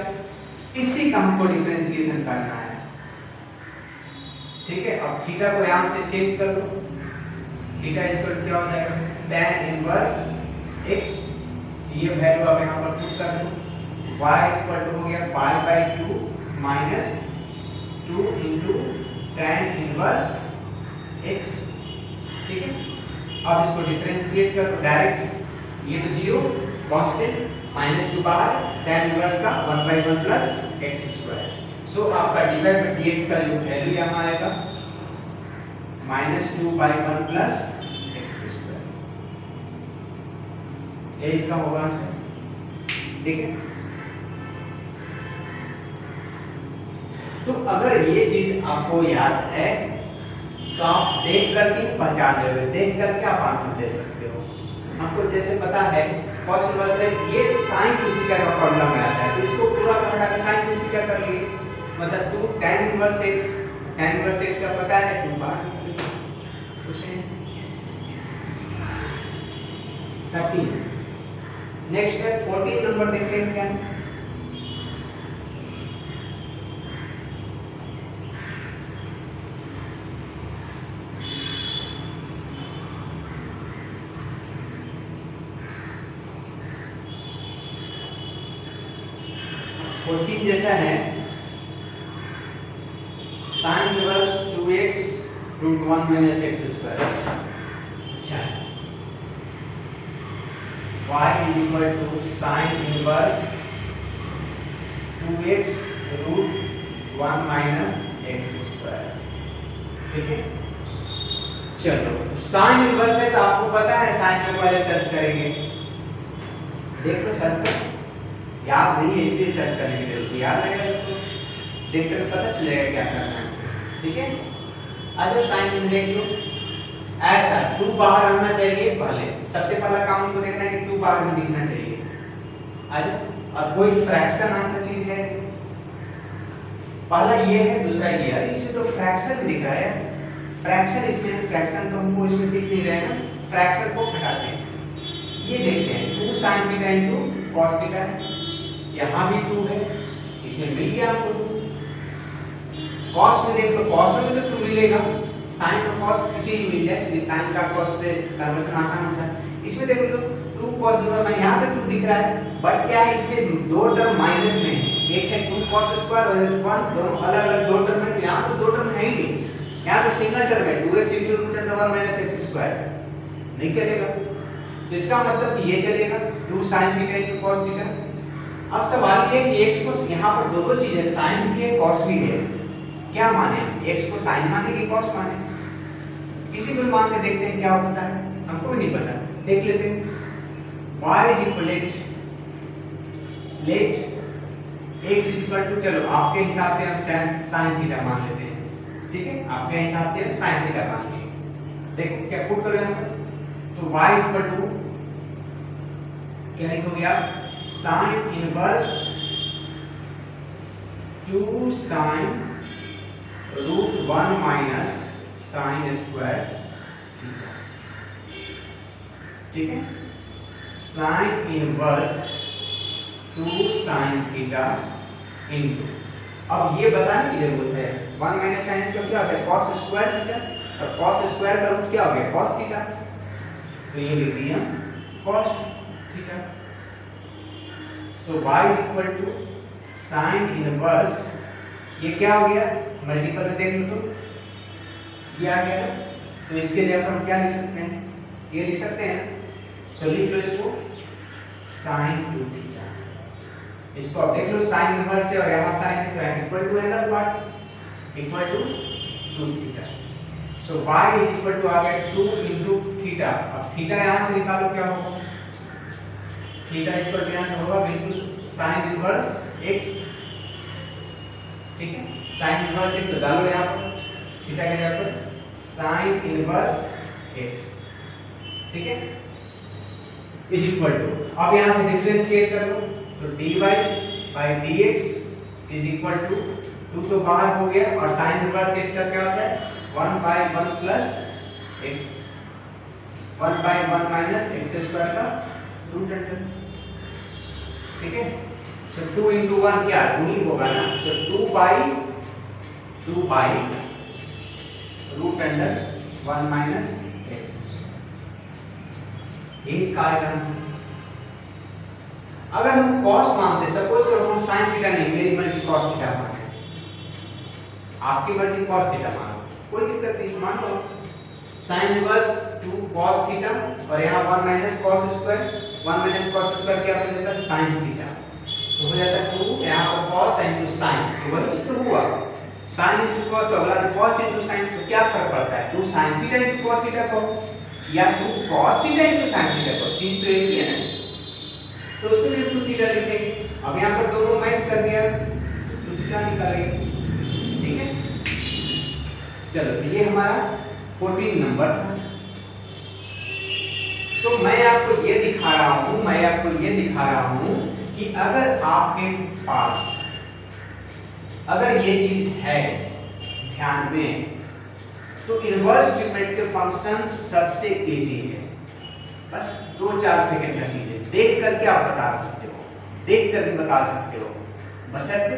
इसी का हमको डिफरेंशिएशन करना है, ठीक है। अब थीटा को यहां से चेंज कर लो, थीटा इक्वल क्या हो जाएगा tan इनवर्स x, ये वैल्यू आप यहां पर पुट कर लो, y इक्वल टू हो गया pi by 2 minus 2 into tan inverse x, ठीक है। अब इसको डिफरेंशिएट कर लो डायरेक्ट, ये तो 0 कांस्टेंट माइनस 2 बाहर, tan इनवर्स का 1/1 प्लस x स्क्वायर। सो आपका dy by dx का जो वैल्यू यहां आएगा -2/1 प्लस x स्क्वायर, ये इसका होगा आंसर, ठीक है। तो अगर ये चीज आपको याद है तो आप देख करके पहचान लोगे, देख करके आप आंसर दे सकते हो। आपको जैसे पता है cos इनवर्स है, ये sin 2 थीटा का फॉर्मूला में आता है, तो इसको पूरा हटा के sin 2 थीटा कर लिए, मतलब 2 tan inverse x, tan inverse x का पता है 2 बाहर निकलेगा, कुछ नहीं। 13 नेक्स्ट है 14 नंबर देखते हैं क्या है। जैसा है sin inverse 2x root 1 minus x square, अच्छा y is equal to sin inverse 2x root 1 minus x square, ठीक है। चलो तो sin इनवर्स है तो आपको पता है sin में पहले सर्च करेंगे, देख लो सर्च कर, याद नहीं है इसलिए सर्च करने की जरूरत है, याद रहेगा तो देख कर पता चलेगा क्या करना है, ठीक है। आज साइन में देख लो, ऐसा 2 बाहर रहना चाहिए, पहले सबसे पहला काम हमको देखना है कि 2 बाहर में दिखना चाहिए। आज और कोई फ्रैक्शन नाम का चीज है, पहला ये है दूसरा ये है, इसमें तो फ्रैक्शन दिख रहा है, फ्रैक्शन इसमें, फ्रैक्शन तो हमको इसमें दिख नहीं रहा है ना, फ्रैक्शन को हटाते हैं, ये देखते हैं 2 sin theta into cos theta है, यहाँ भी 2 है, इसमें मिल गया आपको 2। cos में देख लो, cos में भी तो 2 मिलेगा, sin और cos किसी भी मिल जाए, क्योंकि sin का cos से कन्वर्जन आसान होता है। इसमें देख लो 2 cos में यहाँ पे 2 दिख रहा है, बट क्या है इसमें 2 टर्म माइनस में है, एक है 2 cos स्क्वायर और 1, दोनों अलग-अलग 2 टर्म है, यहाँ तो 2 टर्म है ही नहीं, यहाँ तो सिंगल टर्म है 2x * √1 - x स्क्वायर, नहीं चलेगा, तो इसका मतलब ये चलेगा 2 sin थीटा * cos थीटा। अब सवाल ये है कि x को यहाँ पर दो चीजें sin भी है cos भी है, क्या माने, x को sin माने कि cos माने, किसी को मान के देखते हैं क्या होता है, हमको भी नहीं पता, देख लेते हैं। y = लेट x = चलो आपके हिसाब से हम sin थीटा मान लेते हैं, ठीक है, आपके हिसाब से हम sin थीटा मान लेंगे, देखो क्या पुट करो यहाँ पर, तो y = क्या लिखोगे आप, sin inverse 2 sin √1 minus sin square theta, ठीक है, sin inverse 2 sin theta into, अब ये बताने की जरूरत है 1 माइनस sin स्क्वायर क्या होता है cos स्क्वायर थीटा, और cos स्क्वायर का रूट क्या हो गया cos थीटा, तो ये लिख दिया cos theta. So y = sin inverse, ये क्या हो गया मल्टीपल में देख लो तो ये आ गया, तो इसके लिए हम क्या लिख सकते हैं, ये लिख सकते हैं, चलो लिख लो इसको sin 2 थीटा, इसको अब देख लो sin इनवर्स है और यहाँ sin है, तो equal to angle part equal to 2 theta. So y = आ गया 2 * थीटा, अब थीटा यहाँ से निकालो क्या होगा, थीटा = यहाँ से होगा बिल्कुल साइन इनवर्स x, ठीक है, साइन इनवर्स x तो डालो यहाँ पर थीटा के जगह पर साइन इनवर्स x, ठीक है, इज इक्वल टू, अब यहाँ से डिफरेंशिएट कर लो तो dy by dx is equal to 2 तो बाहर हो गया और साइन इनवर्स x का क्या होता है 1 by 1 plus 1 by 1 minus x square का रूट अंडर, ठीक है। सो 2 into 1 क्या 2 ही होगा ना, so 2 by root under 1 minus x, ये इसका आंसर। अगर हम cos मानते, सपोज करो हम sin थीटा नहीं, मेरी मर्जी cos थीटा माने, आपकी मर्जी cos थीटा मानो, कोई दिक्कत नहीं, मान लो sin इनवर्स 2 cos थीटा और यहाँ 1 minus cos square, 1 minus cos square क्या हो जाता है sin थीटा, तो हो जाता है 2 यहाँ पर cos into sin, तो वही चीज तो हुआ sin into cos, तो अगला भी cos into sin, तो क्या फर्क पड़ता है 2 sin theta into cos theta को या 2 cos theta into sin theta को, चीज तो एक ही है ना, तो उसको भी 2 थीटा लिखेंगे। अब यहाँ पर दोनों मैच कर दिया तो थीटा निकालेंगे, ठीक है। चलो तो ये हमारा 14 नंबर था। तो मैं आपको ये दिखा रहा हूँ कि अगर आपके पास अगर ये चीज है ध्यान में, तो इनवर्स ट्रीटमेंट के फंक्शन सबसे इजी है, बस 2-4 सेकंड का चीज है, देख करके आप बता सकते हो, बशर्ते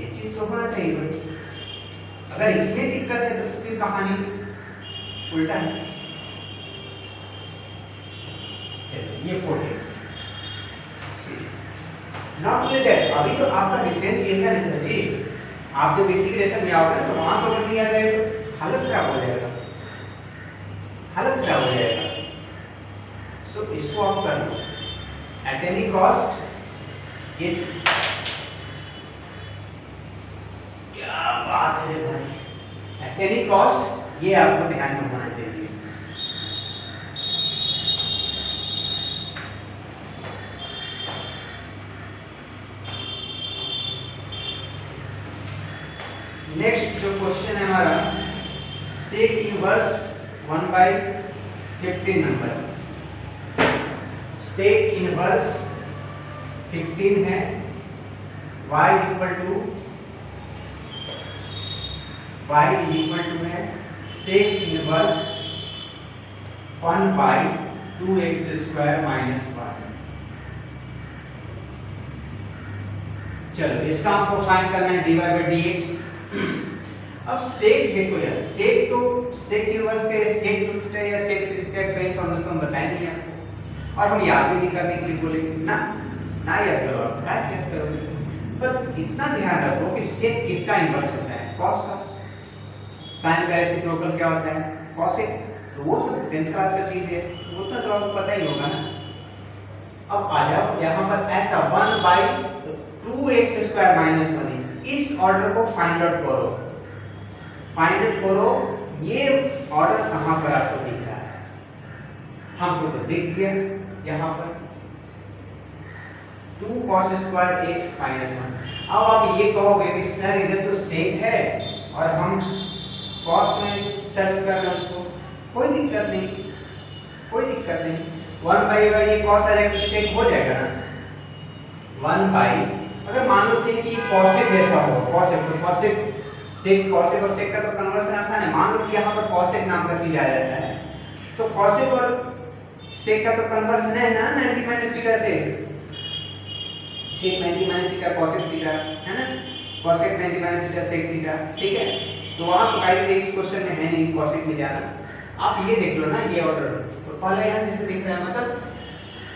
ये चीज तो होना चाहिए भाई। अगर इसमें दिक्कत है तो फिर कहानी उल्टा है। चलिए ये 14 नॉट ओनली दैट, अभी तो आपका डिफरेंशिएशन है सर जी, आप जब इंटीग्रेशन में आओगे तो वहां तो नहीं आ जाएगा, हालत खराब हो जाएगा। सो इसको आप कर लो एट एनी कॉस्ट, ये क्या बात है भाई, एट एनी कॉस्ट ये आपको ध्यान में होना चाहिए। नेक्स्ट जो क्वेश्चन है हमारा sec inverse 1/15 number, sec inverse 15 है, y इज इक्वल टू है sec inverse 1/2x square minus 1। चलो इसका हमको फाइंड करना है dy बाई dx। अब सेक देखो यार, सेक तो सेक इनवर्स का सेक 2 थीटा या सेक 3 थीटा का ही फॉर्मूला तो हम बताए नहीं आपको, और हम याद भी नहीं करने के लिए बोलेंगे ना याद करो, आप क्या याद करोगे, पर इतना ध्यान रखो कि सेक किसका इनवर्स होता है, cos का। साइन का रेसिप्रोकल क्या होता है cosec, तो वो सब 10th क्लास का चीज है, वो तो आपको पता ही होगा ना। अब आ जाओ यहाँ पर ऐसा 1/2x स्क्वायर माइनस 1, इस ऑर्डर को फाइंड आउट करो, ये ऑर्डर कहां पर आपको दिख रहा है, हमको तो दिख गया यहाँ पर 2 cos स्क्वायर x माइनस 1। अब आप ये कहोगे कि सर इधर तो सेक है और हम cos में सर्च कर रहे हैं उसको, कोई दिक्कत नहीं 1/, अगर ये cos आ जाएगा तो सेक हो जाएगा ना 1/, अगर मान लो कि cosec जैसा हो, cosec तो cosec sec, cosec और sec का तो कन्वर्सन आसान है, मान लो कि यहाँ पर cosec नाम का चीज आ जाता है, तो cosec और sec का तो कन्वर्सन है ना 90 माइनस थीटा से, sec 90 minus theta cosec theta है ना, cosec 90 minus theta sec theta, ठीक है। तो वहां तो कायदे इस क्वेश्चन में है नहीं cosec में जाना, आप ये देख लो ना ये ऑर्डर, तो पहले यहाँ जैसे दिख रहा है मतलब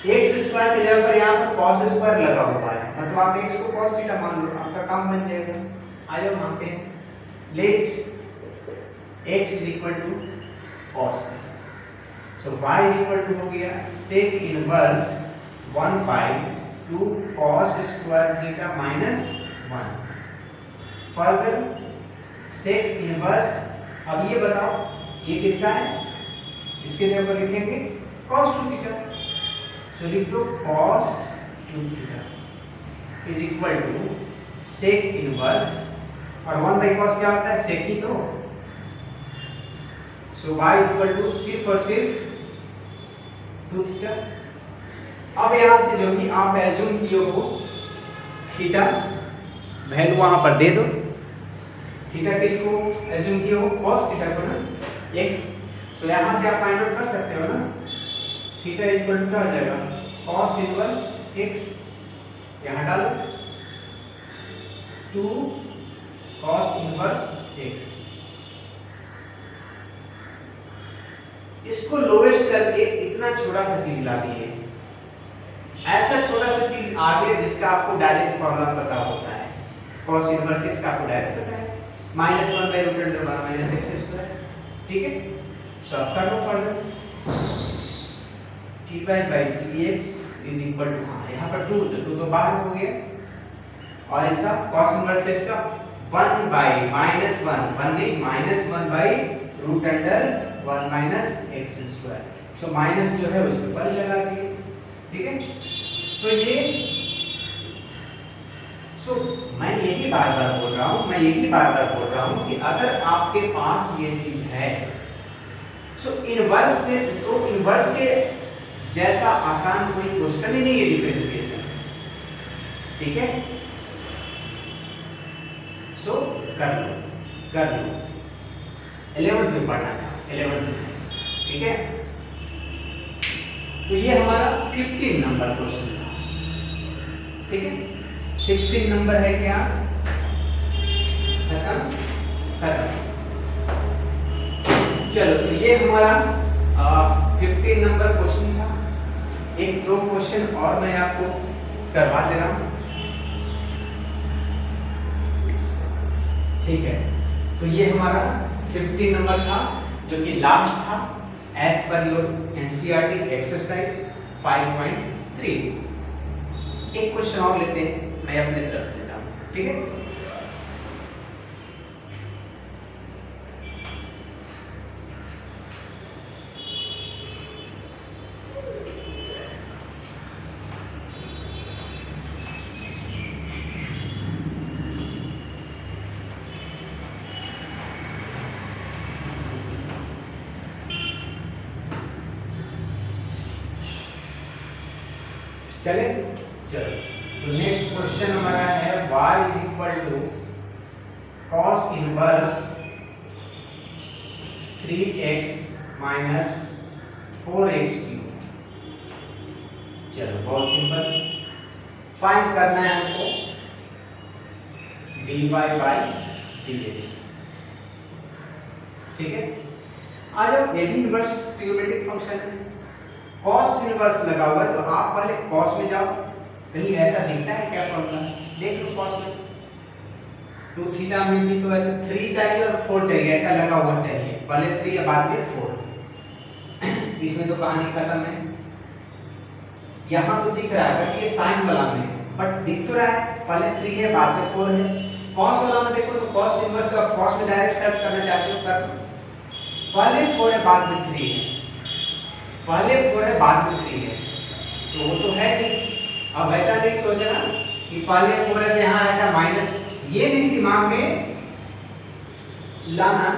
x स्क्वायर की जगह पर यहाँ पर cos स्क्वायर लगा हुआ है, मतलब आप x को cos थीटा मान लो, आपका काम बन जाएगा। आइए मानते हैं let x is equal to cos, so y is equal to हो गया sec inverse 1/2 cos square theta minus 1। Further sec inverse, अब ये बताओ ये किसका है, इसके जगह पर लिखेंगे cos 2 थीटा, तो लिख दो cos 2 theta, is equal to sec inverse, और 1 बाई कॉस क्या होता है, सेक ही तो। सो y इज इक्वल टू सिर्फ और सिर्फ 2 थीटा। अब यहां से जो भी आप एज्यूम किए हो थीटा वैल्यू वहां पर दे दो। थीटा किसको एज्यूम किए हो, cos थीटा को ना, x। सो यहां से आप फाइंड आउट कर सकते हो ना, थीटा इक्वल टू क्या हो जाएगा, cos इनवर्स x, यहां डालो 2 cos इनवर्स x। इसको लोवेस्ट करके इतना छोटा सा चीज ला दिए, ऐसा छोटा सा चीज आ गया जिसका आपको डायरेक्ट फॉर्मूला पता होता है, cos इनवर्स x का आपको डायरेक्ट पता है, -1 by root under 1 minus x square. ठीक है, सो अब कर लो formula, dy by dx is equal to, हां यहां पर 2 तो बाहर हो गया, और इसका cos इनवर्स x का 1 by -1 by root under 1 minus x square. So minus जो है उसके ऊपर लगा दिए। ठीक है, सो ये, सो मैं यही बार बार बोल रहा हूं कि अगर आपके पास ये चीज है, सो इनवर्स से, तो इनवर्स के जैसा आसान कोई क्वेश्चन ही नहीं है डिफरेंशिएशन। ठीक है, सो कर लो 11th में पढ़ना था, 11th में। ठीक है, तो ये हमारा 15 नंबर क्वेश्चन था। ठीक है, 16 नंबर है क्या, खत्म। चलो, तो ये हमारा 15 नंबर क्वेश्चन था। 1-2 क्वेश्चन और मैं आपको करवा दे रहा हूं। ठीक है, तो ये हमारा 15 नंबर था, जो कि लास्ट था as per your NCERT exercise 5.3। एक क्वेश्चन और लेते हैं, मैं अपने तरफ से लेता हूं। ठीक है, चलो, तो नेक्स्ट क्वेश्चन हमारा है y is equal to cos inverse 3x minus 4x cube. चलो, बहुत सिंपल, फाइंड करना है हमको dy बाय dx। ठीक है, आज अब ये भी इनवर्स ट्रिग्नोमेट्रिक फंक्शन है, cos इनवर्स लगा हुआ है, तो आप पहले cos में जाओ, कहीं ऐसा दिखता है क्या फॉर्मूला, देख लो cos में। 2 थीटा में भी तो ऐसे 3 चाहिए और 4 चाहिए, ऐसा लगा हुआ चाहिए, पहले 3 या बाद में 4। इसमें तो कहानी खत्म है। यहाँ तो दिख रहा है बट ये साइन वाला में, बट दिख तो रहा है पहले 3 है बाद में 4 है। cos वाला में देखो तो cos इनवर्स, तो आप cos में डायरेक्ट सर्च करना चाहते हो कर, पहले 4 है बाद में 3 है, पहले 4 है बाद में 3 है, तो वो तो है नहीं। अब ऐसा नहीं सोचना कि पहले 4 है तो यहाँ ऐसा माइनस, ये नहीं दिमाग में लाना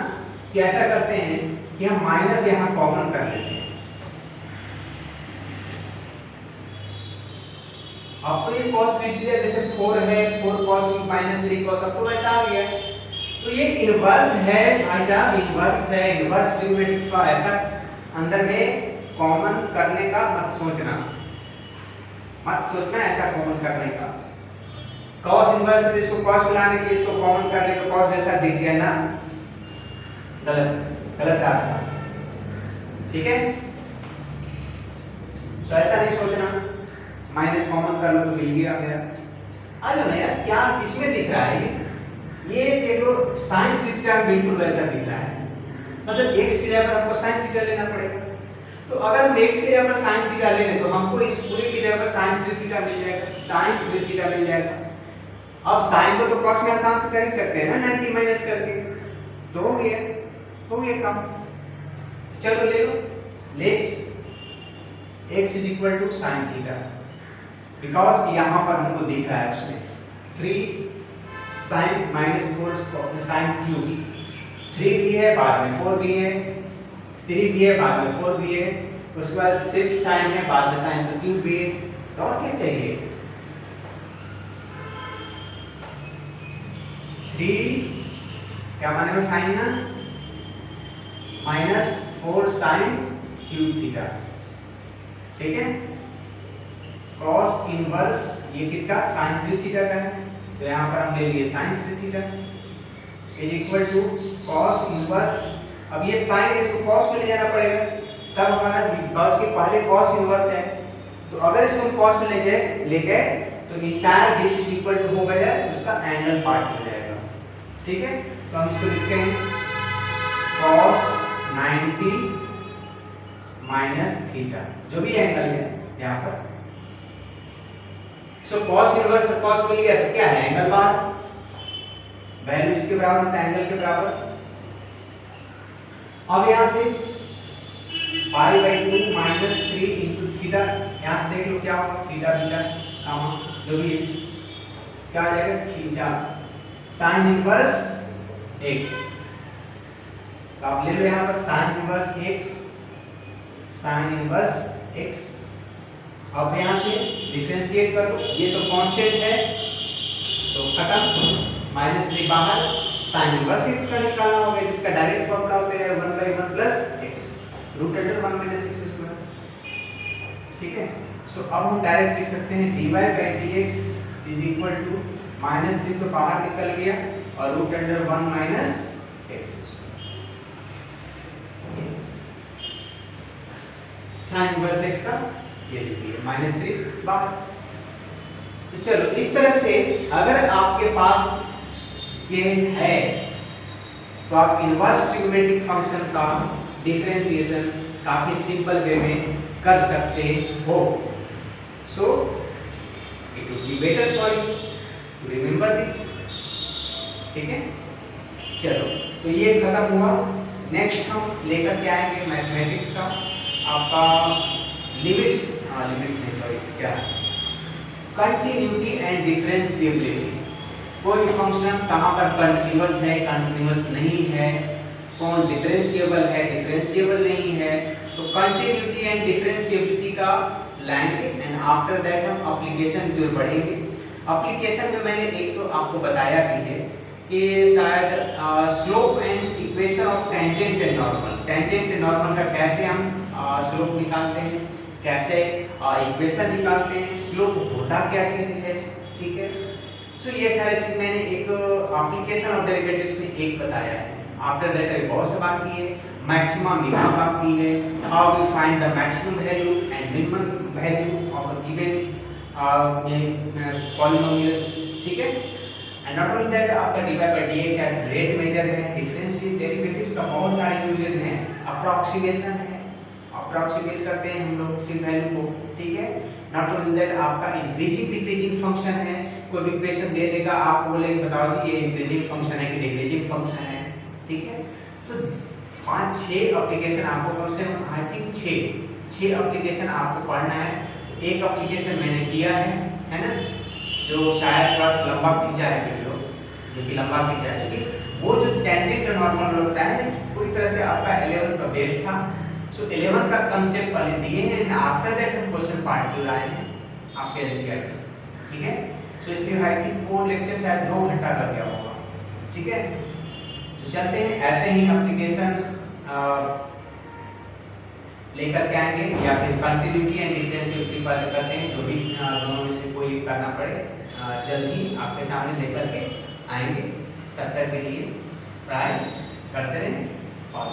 कि ऐसा करते हैं कि हम माइनस यहाँ कॉमन कर लेते हैं। अब तो ये cos 3 जैसे 4 है, 4 cos क्यूब माइनस 3 cos, अब तो वैसा आ गया। तो ये इनवर्स है भाई साहब, इनवर्स है, इनवर्स ट्रिग्नोमेट्रिक का ऐसा अंदर में कॉमन करने का मत सोचना ऐसा कॉमन करने का। cos इनवर्स से इसको cos मिलाने के लिए इसको कॉमन कर ले तो cos जैसा दिख गया ना, गलत रास्ता। ठीक है, तो ऐसा नहीं सोचना, माइनस कॉमन कर लो तो मिल गया मेरा। आ जाओ ना यार, क्या किसमें दिख रहा है ये देख लो, sin 3 थीटा बिल्कुल वैसा दिख रहा है, मतलब x की जगह पर हमको sin थीटा लेना पड़ेगा। तो अगर हम x की जगह पर sin थीटा ले लें तो हमको इस पूरे की जगह पर sin 3 थीटा मिल जाएगा, sin 3 थीटा मिल जाएगा। अब sin को तो cos में आसान से कर ही सकते हैं ना, 90 माइनस करके, तो हो गया काम। चलो ले लो, let x is equal to sin theta, because यहाँ पर हमको दिख रहा है उसमें 3 sin -4 sin क्यूब, 3 भी है बाद में 4 भी है, 3 भी है बाद में 4 भी है, उसके बाद 6 sin है बाद में sin तो क्यूब भी है। तो और क्या चाहिए? 3 क्या मानेगा साइन ना -4 sin क्यूब थीटा, ठीक है। cos इनवर्स ये किसका sin 3 थीटा का है, तो यहाँ पर हम ले लिए sin 3 theta is equal to cos inverse. अब ये sin है इसको cos में ले जाना पड़ेगा, तब हमारा cos के पहले cos इनवर्स है, तो अगर इसको हम cos में ले गए तो entire dish is equal to हो गया उसका एंगल पार्ट हो जाएगा, ठीक है। तो हम इसको लिखते हैं cos 90 माइनस थीटा, जो भी एंगल है यहाँ पर। सो cos इनवर्स और cos मिल गया तो क्या है एंगल बार, वैल्यू इसके बराबर होता है एंगल के बराबर। अब यहाँ से π/2 माइनस 3 इंटू थीटा, यहाँ से देख लो क्या होगा थीटा बीटा गामा जो भी है क्या आ जाएगा थीटा साइन इनवर्स x। तो आप ले लो यहाँ पर sine inverse x, sine inverse x। अब यहाँ से डिफरेंशिएट कर लो, ये तो कांस्टेंट है तो खत्म, -3 बाहर, साइन इनवर्स x का निकालना होगा जिसका डायरेक्ट फॉर्मूला होता है 1/1 प्लस x √(1 - x²), ठीक है। सो अब हम डायरेक्ट लिख सकते हैं dy/dx इज इक्वल टू -3 तो बाहर निकल गया और √1 - x², साइन इनवर्स x का ये लिखिए -3 बाहर। तो चलो इस तरह से अगर आपके पास ये है तो आप इनवर्स ट्रिग्नोमेट्रिक फंक्शन का डिफरेंशिएशन काफी सिंपल वे में कर सकते हो। So it will be better for you to remember this, ठीक है। चलो तो ये खत्म हुआ। नेक्स्ट हम लेकर के आएंगे मैथमेटिक्स का आपका लिमिट्स नहीं सॉरी क्या कंटिन्यूटी एंड डिफरेंशिएबिलिटी। कोई फंक्शन कहाँ पर कंटिन्यूअस है कंटिन्यूअस नहीं है, कौन डिफरेंशिएबल है डिफरेंशिएबल नहीं है, तो कंटिन्यूटी एंड डिफरेंशिएबिलिटी का लाएंगे एंड आफ्टर दैट हम एप्लीकेशन की ओर बढ़ेंगे। एप्लीकेशन में मैंने एक तो आपको बताया भी है कि शायद slope and equation of tangent and normal, tangent and normal का कैसे हम स्लोप निकालते हैं, कैसे इक्वेशन निकालते हैं, स्लोप होता क्या चीज है, ठीक है। सो ये सारे चीज मैंने एक एप्लीकेशन ऑफ डेरिवेटिव्स में एक बताया है। आफ्टर दैट अभी बहुत से बाकी है, मैक्सिमा मिनिमा बाकी है, how we find the maximum value and minimum value of a given polynomials, ठीक है। एंड नॉट ओनली दैट आपका dy/dx एट रेट मेजर है, डिफरेंशियल डेरिवेटिव्स का बहुत सारे यूजेस हैं, अप्रोक्सीमेशन है, अप्रोक्सीमेट करते हैं हम लोग किसी वैल्यू को, ठीक है। नॉट ओनली दैट आपका इंक्रीजिंग डिक्रीजिंग फंक्शन है, कोई भी इक्वेशन दे देगा आपको बोलेगा बताओ जी ये इंक्रीजिंग फंक्शन है कि डिक्रीजिंग फंक्शन है, ठीक है। तो 5-6 एप्लीकेशन आपको कम से कम आई थिंक 6 एप्लीकेशन आपको पढ़ना है। एक एप्लीकेशन मैंने किया है ना, जो शायद थोड़ा सा लंबा खींचा है वीडियो, जो कि लंबा खींचा है क्योंकि वो जो टेंजेंट और नॉर्मल होता है पूरी तरह से आपका 11 का बेस था। सो 11 का कंसेप्ट पहले दिए हैं एंड आफ्टर दैट हम क्वेश्चन पार्ट की लाए हैं आपके एनसीईआरटी, ठीक है। सो इसलिए आई थिंक वो लेक्चर शायद 2 घंटा का गया होगा, ठीक है। तो चलते हैं ऐसे ही एप्लीकेशन लेकर के आएंगे या फिर कंटिन्यूटी एंड डिफरेंशिएबिलिटी पर करते हैं, जो भी दोनों में से कोई करना पड़े जल्द ही आपके सामने लेकर के आएंगे। तब तक के लिए ट्राई करते रहें और